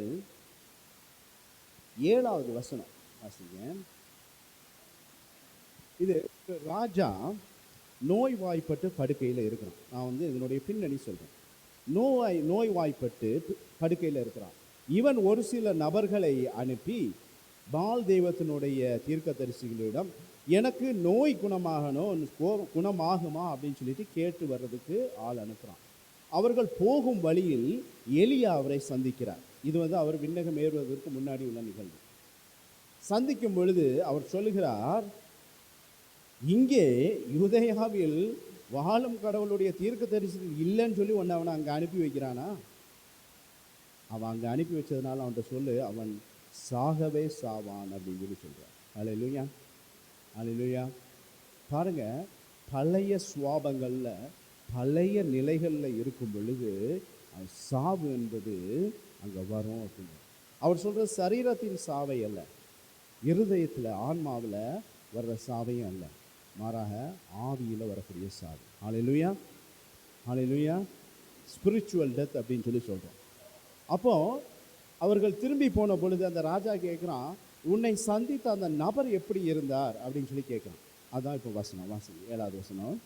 7வது வசனம் வாசிங்க. இது ராஜா நோய்வாய்ப்பட்டு படுக்கையில் இருக்கிறான். நான் இதனுடைய பின்னணி சொல்றேன். நோய்வாய்ப்பட்டு படுக்கையில் இருக்கிறான். இவன் ஒரு சில நபர்களை அனுப்பி பால் தெய்வத்தினுடைய தீர்க்கதரிசிகளிடம் எனக்கு நோய் குணமாகுமா அப்படின்னு சொல்லிட்டு கேட்டு வர்றதுக்கு ஆள் அனுப்புகிறான். அவர்கள் போகும் வழியில் எலியா அவரை சந்திக்கிறார். இது அவர் விண்ணகம் ஏறுவதற்கு முன்னாடி உள்ள நிகழ்வு. சந்திக்கும் பொழுது அவர் சொல்லுகிறார், இங்கே யூதேயாவில் வாழும் கடவுளுடைய தீர்க்க தரிசனம் இல்லைன்னு சொல்லி ஒன்று அவனை அங்கே அனுப்பி வைக்கிறானா? அவன் அங்கே அனுப்பி வச்சதுனால அவன்கிட்ட சொல்லு, அவன் சாகவே சாவான் அப்படின்னு சொல்லி சொல்கிறான். அல்லேலூயா, அல்லேலூயா. பாருங்க, பழைய சுவாபங்களில் பழைய நிலைகளில் இருக்கும் பொழுது சாவு என்பது அங்கே வரும் அப்படின்னு அவர் சொல்கிற சரீரத்தின் சாவை அல்ல, இருதயத்தில் ஆன்மாவில் வர்ற சாவையும் அல்ல, மாறாக ஆவியில் வரக்கூடிய சாவு. ஹல்லேலூயா, ஹல்லேலூயா. ஸ்பிரிச்சுவல் டெத் அப்படின்னு சொல்லி சொல்கிறோம். அப்போ அவர்கள் திரும்பி போன பொழுது அந்த ராஜா கேட்குறான், உன்னை சந்தித்த அந்த நபர் எப்படி இருந்தார் அப்படின்னு சொல்லி கேட்குறான். அதான் இப்போ வசனம் வாசி, 7வது வசனம்.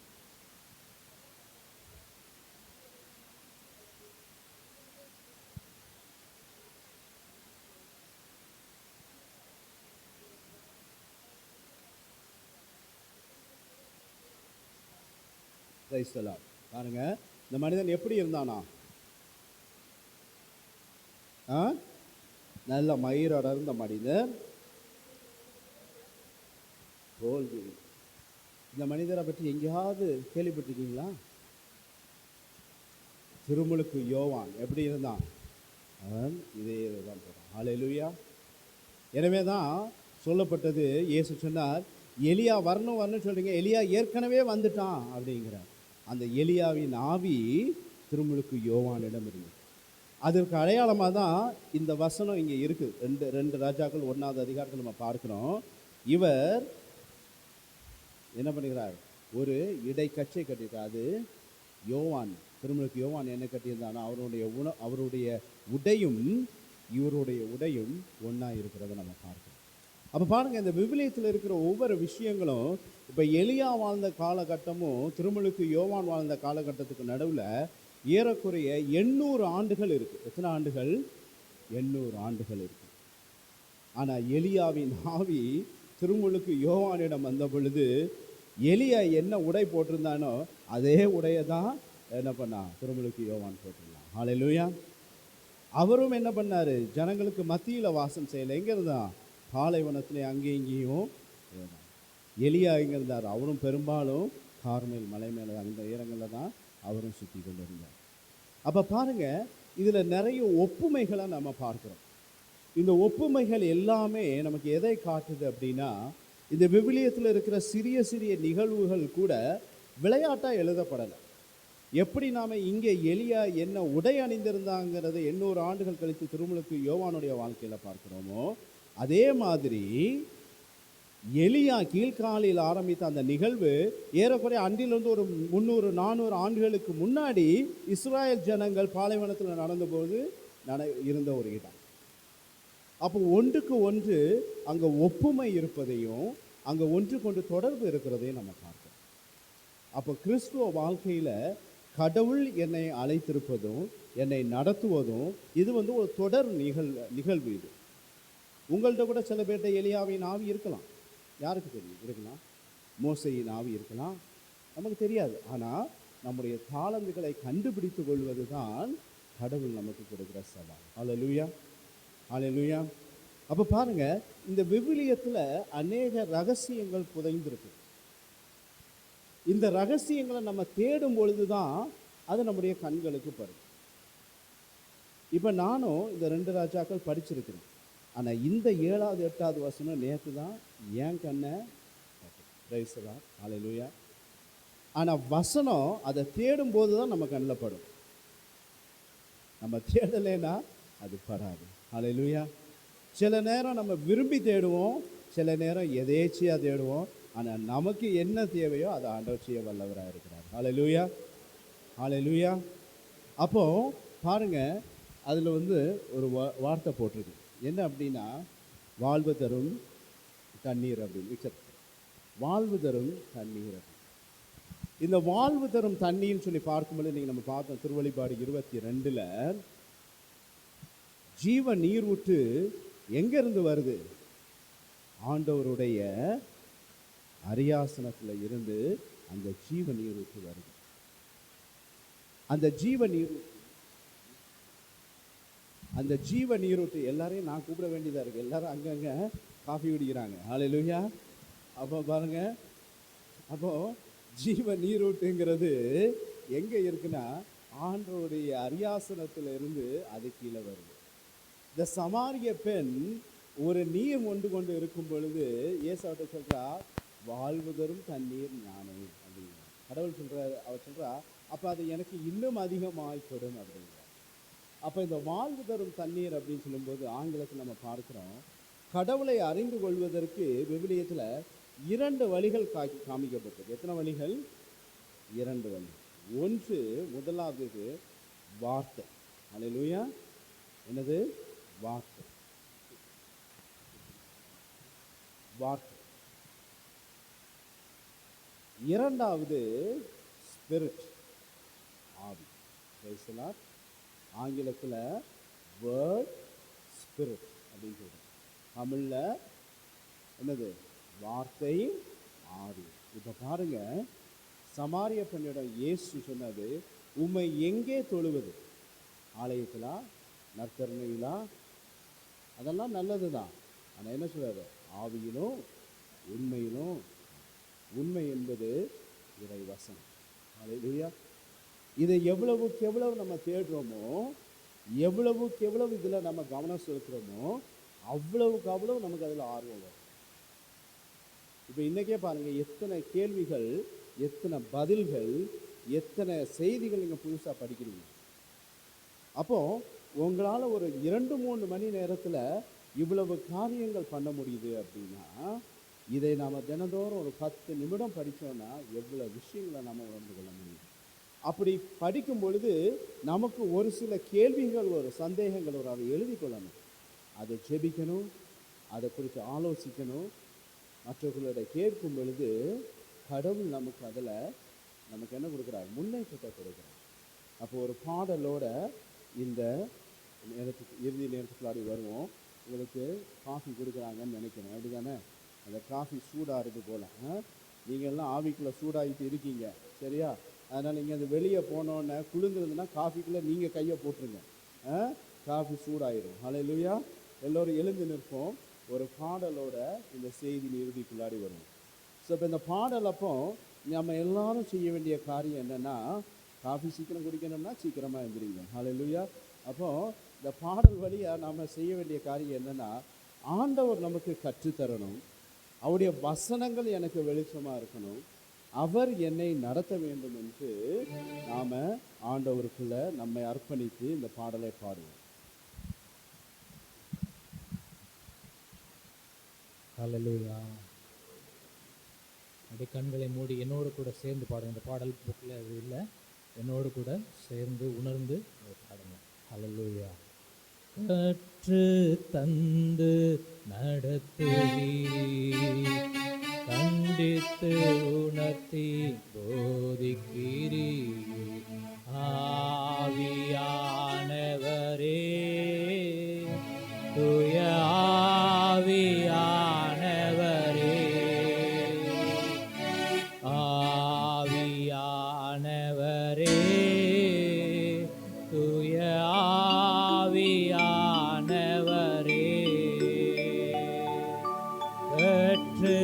பாருங்க, இந்த மனிதன் எப்படி இருந்தானா? நல்ல மயிரடர்ந்த மனிதர், தோல்வி. இந்த மனிதரை பற்றி எங்கேயாவது கேள்விப்பட்டிருக்கீங்களா? திருமுழுக்கு யோவான் எப்படி இருந்தான்? அவன் இதே தான் போகிறான். ஹல்லேலூயா. எனவே தான் சொல்லப்பட்டது, இயேசு சொன்னார், எலியா வரணும் சொல்றீங்க, எலியா ஏற்கனவே வந்துட்டான் அப்படிங்கிறார். அந்த எலியாவின் ஆவி திருமுழுக்கு யோவானிடம் இருந்தது. அதற்கு அடையாளமாக தான் இந்த வசனம் இங்கே இருக்குது. ரெண்டு ராஜாக்கள் 1வது அதிகாரத்தில் நம்ம பார்க்கிறோம். இவர் என்ன பண்ணுகிறார்? ஒரு இடைக்கச்சை கட்டியிருக்கார். அது யோவான், திருமுழுக்கு யோவான் என்ன கட்டியிருந்தானோ அவருடைய உடையும் இவருடைய உடையும் ஒன்றா இருக்கிறத நம்ம பார்க்கிறோம். அப்போ பாருங்கள், இந்த விவிலியத்தில் இருக்கிற ஒவ்வொரு விஷயங்களும், இப்போ எலியா வாழ்ந்த காலகட்டமும் திருமுழுக்கு யோவான் வாழ்ந்த காலகட்டத்துக்கு நடுவில் ஏறக்குறைய 800 ஆண்டுகள் இருக்குது. எத்தனை ஆண்டுகள்? 800 ஆண்டுகள் இருக்குது. ஆனால் எலியாவின் ஆவி திருமுழுக்கு யோவானிடம் வந்த பொழுது எலியா என்ன உடை போட்டிருந்தானோ அதே உடையை தான் என்ன பண்ணா திருமுழுக்கு யோவான் போட்டிருந்தான். ஹல்லேலூயா. அவரும் என்ன பண்ணார்? ஜனங்களுக்கு மத்தியில் வாசம் செய்யலை. எங்கே இருந்தான்? பாலைவனத்திலே அங்கேயும் இங்கேயும். எலியா எங்கே இருந்தார்? அவரும் பெரும்பாலும் கார்மேல் மலை மேலே அந்த ஈரங்களில் தான் அவரும் சுற்றி கொண்டு இருந்தார். அப்போ பாருங்கள், இதில் நிறைய ஒப்புமைகளை நம்ம பார்க்குறோம். இந்த ஒப்புமைகள் எல்லாமே நமக்கு எதை காட்டுது அப்படின்னா, இந்த விவிலியத்தில் இருக்கிற சிறிய சிறிய நிகழ்வுகள் கூட விளையாட்டாக எழுதப்படலை. எப்படி நாம் இங்கே எலியா என்ன உடை அணிந்திருந்தாங்கிறது 800 ஆண்டுகள் கழித்து திருமுழுக்கு யோவானுடைய வாழ்க்கையில் பார்க்குறோமோ, அதே மாதிரி எலியா கீழ்காலில் ஆரம்பித்த அந்த நிகழ்வு ஏறக்குறைய அன்றிலிருந்து ஒரு 300-400 ஆண்டுகளுக்கு முன்னாடி இஸ்ராயல் ஜனங்கள் பாலைவனத்தில் நடந்தபோது இருந்த ஒரு இடம். அப்போ ஒன்றுக்கு ஒன்று அங்கே ஒப்புமை இருப்பதையும் அங்கே ஒன்றுக்கொன்று தொடர்பு இருக்கிறதையும் நம்ம பார்க்கிறோம். அப்போ கிறிஸ்துவ வாழ்க்கையில் கடவுள் என்னை அழைத்திருப்பதும் என்னை நடத்துவதும் இது ஒரு தொடர் நிகழ்வு. இது உங்கள்கிட்ட கூட சில பேர்கிட்ட எலியாவின் ஆவி இருக்கலாம், யாருக்கு தெரியும்? இருக்கலாம். மோசையின் ஆவி இருக்கலாம், நமக்கு தெரியாது. ஆனால் நம்முடைய தாளந்துகளை கண்டுபிடித்து கொள்வது தான் கடவுள் நமக்கு கொடுக்குற சவால். ஹல்லேலூயா, ஹல்லேலூயா. அப்போ பாருங்கள், இந்த விவிலியத்தில் அநேக ரகசியங்கள் புதைந்திருக்கு. இந்த ரகசியங்களை நம்ம தேடும் பொழுது தான் அது நம்முடைய கண்களுக்கு படும். இப்போ நானும் இந்த 2 ராஜாக்கள் படிச்சிருக்கிறேன். ஆனால் இந்த 7வது 8வது வசனம் நேற்று தான் என் கண்ணை பிரைஸ்தான். ஹல்லேலூயா. ஆனால் வசனம் அதை தேடும்போது தான் நம்ம கண்ணில் படும். நம்ம தேடலைன்னா அது படாது. ஹல்லேலூயா. சில நேரம் நம்ம விரும்பி தேடுவோம், சில நேரம் எதேச்சியாக தேடுவோம். ஆனால் நமக்கு என்ன தேவையோ அதை ஆண்டவர் செய்ய வல்லவராக இருக்கிறார். ஹல்லேலூயா, ஹல்லேலூயா. அப்போது பாருங்கள், அதில் ஒரு வார்த்தை போட்டிருக்கு. என்ன அப்படின்னா, வாழ்வு தரும் தண்ணீர் அப்படின்னு. வாழ்வு தரும் தண்ணீர். இந்த வாழ்வு தரும் தண்ணீர்னு சொல்லி பார்க்கும்போது நீங்கள் நம்ம பார்த்தோம் திருவெளிப்பாடு 22ல் ஜீவ நீர் ஊற்று எங்கேருந்து வருது? ஆண்டவருடைய அரியாசனத்தில் இருந்து அந்த ஜீவ நீர் ஊற்று வருது. அந்த ஜீவ நீரூற்று எல்லாரையும் நான் கூப்பிட வேண்டியதாக இருக்குது. எல்லாரும் அங்கங்கே காஃபி குடிக்கிறாங்க. ஹல்லேலூயா. அப்போ பாருங்க, அப்போது ஜீவ நீரூட்டுங்கிறது எங்க இருக்குன்னா ஆண்டவருடைய அரியாசனத்துல இருந்து அது கீழே வருது. இந்த சமாரிய பெண் ஒரு நீர் மொண்டு கொண்டு இருக்கும் பொழுது ஏசாட்ட சொல்றா, வாழ்வு தரும் தண்ணீர் ஞானே அப்படிங்கிற கடவுள் சொல்றாரு. அவர் சொல்றா, அப்ப அது எனக்கு இன்னும் அதிகமாய் கொடும் அப்படிங்கிற. அப்ப இந்த வாழ்வு தரும் தண்ணீர் அப்படின்னு சொல்லும்போது ஆங்கிலத்தில் நம்ம பார்க்கிறோம், கடவுளை அறிந்து கொள்வதற்கு விவிலியத்துல 2 வழிகள் காமிக்கப்பட்டது. எத்தனை வழிகள்? 2 வழி. ஒன்று, முதலாவது வார்த்தை. அல்லேலூயா. என்னது? வார்த்தை. வார்த்தை. இரண்டாவது ஸ்பிரிட், ஆவி. ஆங்கிலத்தில் வேர்ட், ஸ்பிரிட் அப்படின்னு சொல்றோம். தமிழ்ல என்னது? வார்த்தை, ஆவி. இப்ப பாருங்க, சமாரிய பெண்ணிடம் இயேசு சொன்னது, உம்மை எங்கே தொழுவது? ஆலயத்திலா, நற்கருணையிலா? அதெல்லாம் நல்லது தான். ஆனால் என்ன சொல்றாரு? ஆவியிலும் உண்மையிலும். உண்மை என்பது இறை வசனம். அல்லேலூயா. இதை எவ்வளவுக்கு எவ்வளவு நம்ம தேடுறோமோ, எவ்வளவுக்கு எவ்வளவு இதில் நம்ம கவனம் செலுத்துகிறோமோ, அவ்வளவுக்கு அவ்வளவு நமக்கு அதில் ஆர்வம் வரும். இப்போ இன்றைக்கே பாருங்கள், எத்தனை கேள்விகள், எத்தனை பதில்கள், எத்தனை செய்திகள் நீங்கள் புதுசாக படிக்கிறீங்க. அப்போது உங்களால் ஒரு 2-3 மணி நேரத்தில் இவ்வளவு காரியங்கள் பண்ண முடியுது அப்படின்னா, இதை நாம் தினந்தோறும் ஒரு 10 நிமிடம் படித்தோன்னா எவ்வளோ விஷயங்களை நம்ம உணர்ந்து கொள்ள முடியும். அப்படி படிக்கும் பொழுது நமக்கு ஒரு சில கேள்விகள், ஒரு சந்தேகங்கள் வரும். அதை எழுதி கொள்ளணும், அதை ஜெபிக்கணும், அதை குறித்து ஆலோசிக்கணும், மற்றவர்களோட கேட்கும் பொழுது கடவுள் நமக்கு அதில் நமக்கு என்ன கொடுக்குறார்? முன்னேற்றத்தை கொடுக்குறார். அப்போ ஒரு பாடலோட இந்த நேரத்துக்கு, இறுதி நேரத்துக்குள்ளாடி வருவோம். உங்களுக்கு காஃபி கொடுக்குறாங்கன்னு நினைக்கிறேன், அப்படி தானே? அந்த காஃபி சூடாகிறது போல் நீங்கள்லாம் ஆவிக்குள்ளே சூடாகிட்டு இருக்கீங்க, சரியா? அதனால் நீங்கள் அந்த வெளியே போனோன்னே குளிர்ந்துருந்துன்னா காஃபிக்குள்ளே நீங்கள் கையை போட்டுருங்க, காஃபி சூடாயிடும். அல்லேலூயா. எல்லோரும் எழுந்து நிற்போம். ஒரு பாடலோட இந்த செய்தி இறுதிக்குள்ளாடி வருவோம். ஸோ இப்போ இந்த பாடல் அப்போ நம்ம எல்லாரும் செய்ய வேண்டிய காரியம் என்னென்னா, காஃபி சீக்கிரம் குடிக்கணும்னா சீக்கிரமாக எழுந்திரிங்க. அல்லேலூயா. அப்போது இந்த பாடல் வழியாக நாம் செய்ய வேண்டிய காரியம் என்னென்னா, ஆண்டவர் நமக்கு கற்றுத்தரணும், அவருடைய வசனங்கள் எனக்கு வெளிச்சமாக இருக்கணும், அவர் என்னை நடத்த வேண்டும் என்று நாம் ஆண்டவருக்குள்ள நம்மை அர்ப்பணித்து இந்த பாடலை பாடுவோம். ஹல்லேலூயா. அப்படியே கண்களை மூடி என்னோடு கூட சேர்ந்து பாடுங்க. இந்த பாடல் புக்கில் அது இல்லை, என்னோடு கூட சேர்ந்து உணர்ந்து பாடுங்க. ஹல்லேலூயா. கற்று தந்து நடத்துவீர், கண்டித்து உணர்த்தி போதிக்கிறீர், ஆவியானவரே, தூய ஆவியானவரே, ஆவியானவரே, தூய ஆவியானவரே, கற்று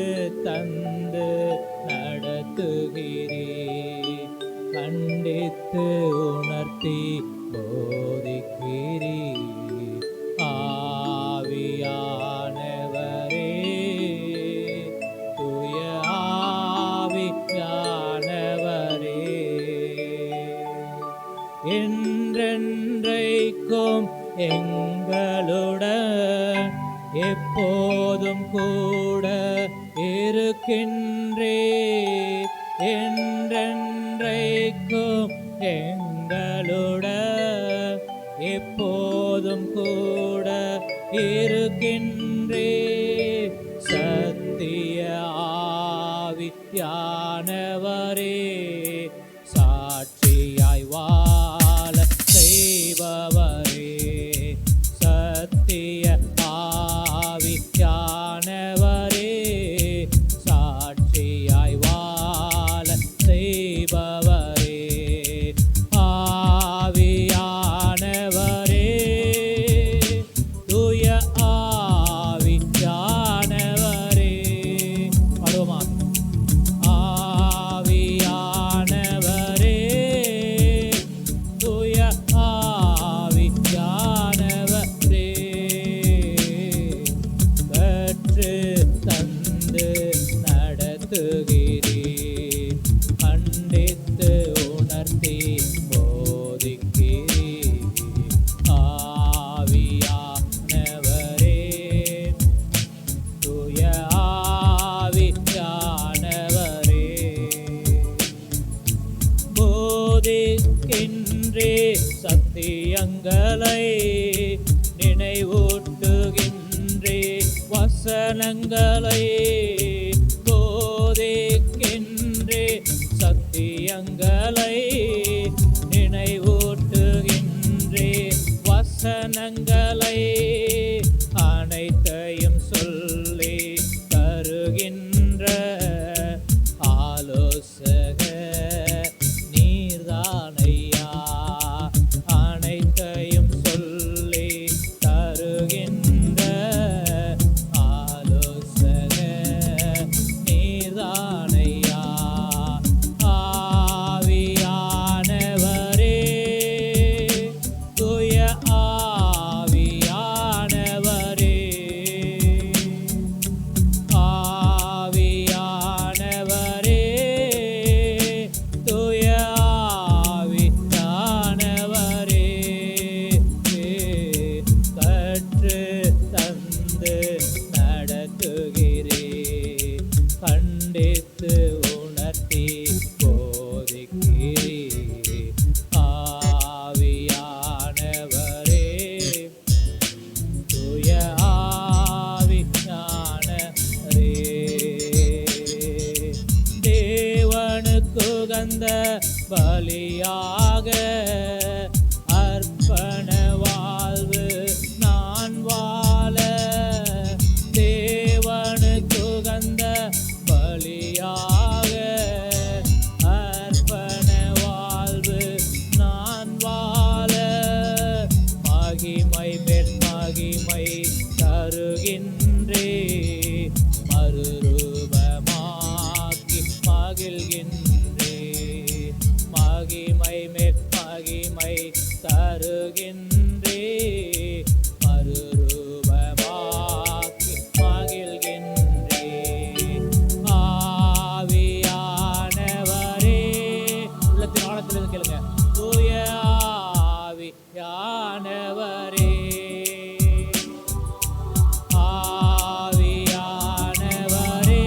தந்து நடத்துகிறீர், கண்டித்து உணர்த்தி போதிக்கிறீர், ஆவியானவரே, தூய ஆவியானவரே, என்றென்றைக்கும் எங்களுடன் எப்போதும் கூட இருக்கின்றீர், என்றென்றைக்கும் எங்களுடன் எப்போதும் கூட இருக்கின்றீர், சத்திய ஆவியானவரே, சாட்சியாய் வாழ செய்பவரே, சத்திய ஆவியானவரே, சாட்சியாய் வாழ செய்பவரே, ஆவியானவரே, தூய ஆவியானவரே, பாடுவோமா? ஆவியானவரே, வசனங்களை நினைவூட்டுகின்றே, வசனங்களை போதிக்கின்றே, சத்தியங்களை நினைவூட்டுகின்றே, வசனங்களை அனைத்தையும் சொல்லி தருகின்ற ஆலோசக நீர்தானையா, அனைத்தையும் சொல்லி தருகின்ற ஆலோசக நீர்தானையா. ஆவியானவரே, தூய ஆவியானவரே, ஆவியானவரே, தூய ஆவியானவரே, கற்று தந்து நடத்துகிறே, கண்டித்து உணர்த்தி போதிக்கிறே. ஆவியானவரே, தூய ஆவியானவரே, தேவனுக்குகந்த பலியாக அர்ப்பண வாழ்வு நான் வாழ, தேவனுக்குகந்த பலியாக அர்ப்பண வாழ்வு நான் வாழ, மகிமை மேல் மகிமை தருகின்றே, மறுரூபமாக்கி மகிழ்கின்றே, மகிமை மேல் மகிமை தருகின்றே, மறுரூபமாக்கி மகிழ்கின்றே. ஆவியானவரே, உள்ளத்தின் ஆழத்திலிருந்து கேளுங்க, தூய ஆவியானவரே, ஆவியானவரே,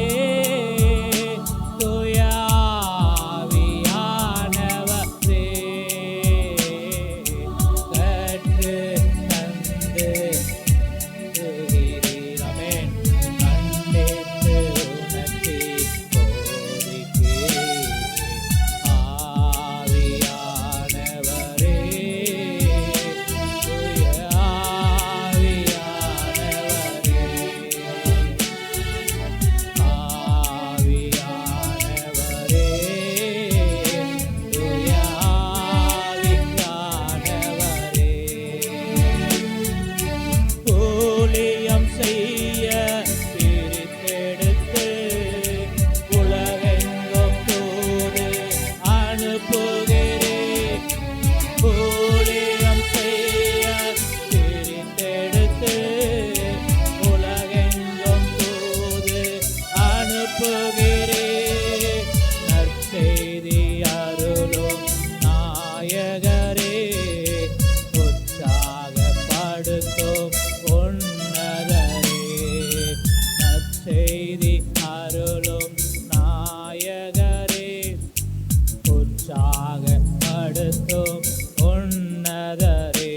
தூய ஆவியானவரே, கற்று தந்து துகிறீர். ஆமென். கண்டித்து உணர்த்தி போதிக்கிறீர். ஆவியானவரே, தூய ஆவியானவரே, ஆவியானவரே, தூய ஆவியானவரே, ஊழியம் செய்ய பிரித்தெடுத்து உலகெங்கும் தூது அனுப்புகிறேன். ஊழியம் செய்ய பிரித்தெடுத்து உலகெங்கும் தூது அனுப்புகிறேன். நற்செய்தி அருளும் நாயகரே, உற்சாகப்படுத்தும் உன்னதரே, நற்செய்தி அருளும் நாயகரே, உற்சாகப்படுத்தும் உன்னதரே,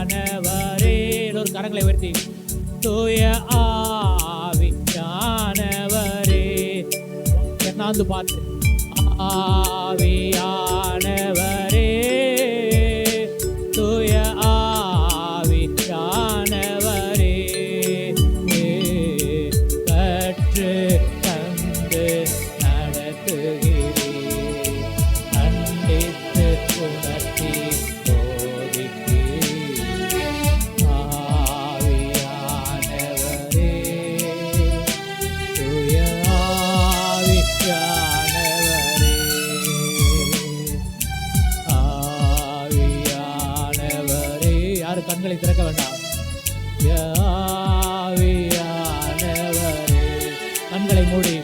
ஆவியானவரே, ஒரு கரங்களை உயர்த்தி, தூய ஆவியானவரே, என்னாந்து பார்த்து, ஆவியானவரே, தூய ஆவியானவரே, கற்று தந்து நடத்துகிறீர், கண்டித்து உணர்த்தி போதிக்கிறீர். ஆவியானவரே, தூய ஆவியானவரே, ஆவியானவரே, யாரும் கண்களை திறக்க வேண்டாம். ஆவியானவரே, கண்களை மூடி,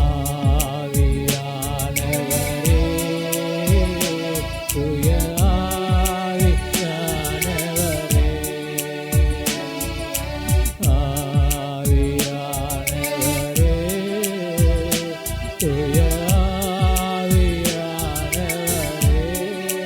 ஆவியானவரே, தூய ஆவியானவரே, ஆவியானவரே, தூய ஆவியானவரே,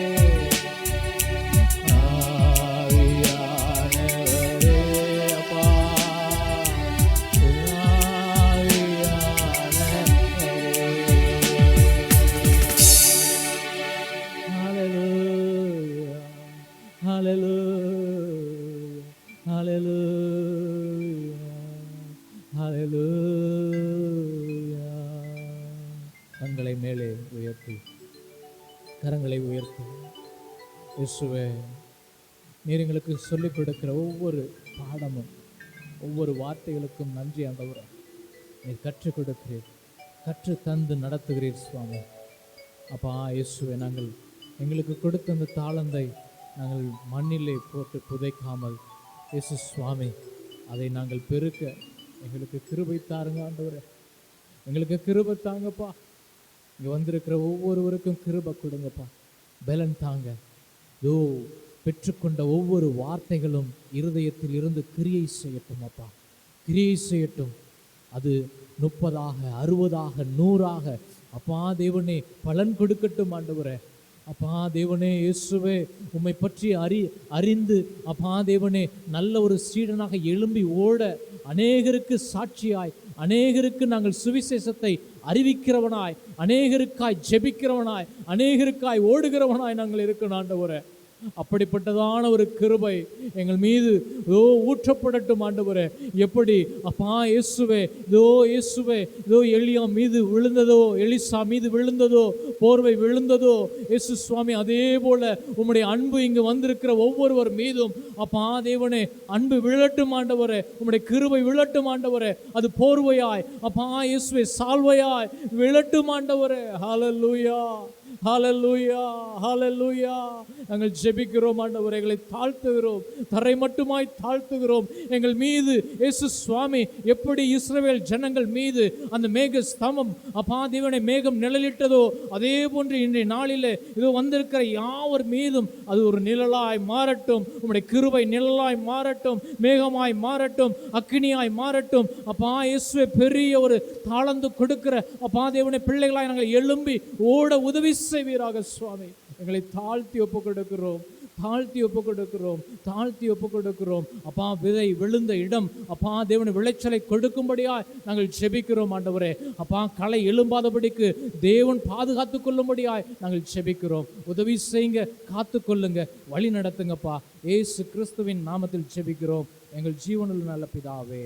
ஹalleluya, ஹalleluya, ஹalleluya. கண்களை மேலே உயர்த்தி, கரங்களை உயர்த்தி, இயேசுவே, நீர் எங்களுக்கு சொல்லிக் கொடுக்கிற ஒவ்வொரு பாடமும், ஒவ்வொரு வார்த்தைகளுக்கும் நன்றி ஆண்டவரே. நீர் கற்றுக் கொடுக்கிறீர், கற்று தந்து நடத்துகிறீர் சுவாமி. அப்பா இயேசுவே, நாங்கள் எங்களுக்கு கொடுத்த அந்த தாளந்தை நாங்கள் மண்ணிலே போட்டு புதைக்காமல் இயேசு சுவாமி அதை நாங்கள் பெருக்க எங்களுக்கு கிருபை தாருங்க ஆண்டவரே. எங்களுக்கு கிருபை தாங்கப்பா. இங்கே வந்திருக்கிற ஒவ்வொருவருக்கும் கிருபை கொடுங்கப்பா, பலன் தாங்க. இதோ பெற்றுக்கொண்ட ஒவ்வொரு வார்த்தைகளும் இருதயத்தில் இருந்து கிரியை செய்யட்டும் அப்பா, கிரியை செய்யட்டும். அது 30ஆக 60ஆக 100ஆக அப்பா தேவனே பலன் கொடுக்கட்டும் ஆண்டவரே. அப்பா தேவனே இயேசுவே, உம்மை பற்றி அறிந்து அப்பா தேவனே நல்ல ஒரு சீடனாக எழும்பி ஓட, அநேகருக்கு சாட்சியாய், அநேகருக்கு நாங்கள் சுவிசேஷத்தை அறிவிக்கிறவனாய், அநேகருக்காய் ஜெபிக்கிறவனாய், அநேகருக்காய் ஓடுகிறவனாய் நாங்கள் இருக்கணும் ஆண்டவரே. அப்படிப்பட்டதான ஒரு கிருபை எங்கள் மீது ஊற்றப்படட்டும் ஆண்டவரே. எப்படி அப்பா இயேசுவே, இயேசுவே, எலியா மீது விழுந்ததோ, எலிசா மீது விழுந்ததோ, போர்வை விழுந்ததோ இயேசு சுவாமி, அதே போல உம்முடைய அன்பு இங்கு வந்திருக்கிற ஒவ்வொருவர் மீதும் அப்பா தேவனே அன்பு விழட்டும் ஆண்டவரே. உம்முடைய கிருபை விழட்டும் ஆண்டவரே. அது போர்வையாய் அப்பா இயேசுவே சால்வையாய் விழட்டும் ஆண்டவரே. ஹல்லேலூயா, ஹல்லேலூயா, ஹல்லேலூயா. நாங்கள் ஜெபிக்கிறோம் ஆண்டவரே, எங்களை தாழ்த்துகிறோம், தரை மட்டுமாய் தாழ்த்துகிறோம். எங்கள் மீது இயேசு சுவாமி எப்படி இஸ்ரவேல் ஜனங்கள் மீது அந்த மேக ஸ்தம்பம் அப்பா தேவனை மேகம் நிழலிட்டதோ, அதே போன்று இன்றைய நாளிலே இதோ வந்திருக்கிற யாவர் மீதும் அது ஒரு நிழலாய் மாறட்டும். உம்முடைய கிருபை நிழலாய் மாறட்டும், மேகமாய் மாறட்டும், அக்கினியாய் மாறட்டும். அப்பா இயேசுவே, பெரிய ஒரு தாளந்து கொடுக்கிற அப்பா தேவனை பிள்ளைகளாய் நாங்கள் எழும்பி ஓட உதவி செய்வீராக சுவாமி. எங்களை தாழ்த்தி ஒப்பு கொடுக்கிறோம், தாழ்த்தி ஒப்பு கொடுக்கிறோம், தாழ்த்தி ஒப்பு கொடுக்கிறோம். அப்பா விதை விழுந்த இடம் அப்பா தேவனை விளைச்சலை கொடுக்கும்படியாய் நாங்கள் ஜெபிக்கிறோம் ஆண்டவரே. அப்பா களை எழும்பாதபடிக்கு தேவன் பாதுகாத்து கொள்ளும்படியாய் நாங்கள் ஜெபிக்கிறோம். உதவி செய்யுங்க, காத்து கொள்ளுங்க, வழி நடத்துங்கப்பா. இயேசு கிறிஸ்துவின் நாமத்தில் ஜெபிக்கிறோம் எங்கள் ஜீவனுள்ள நல்ல பிதாவே.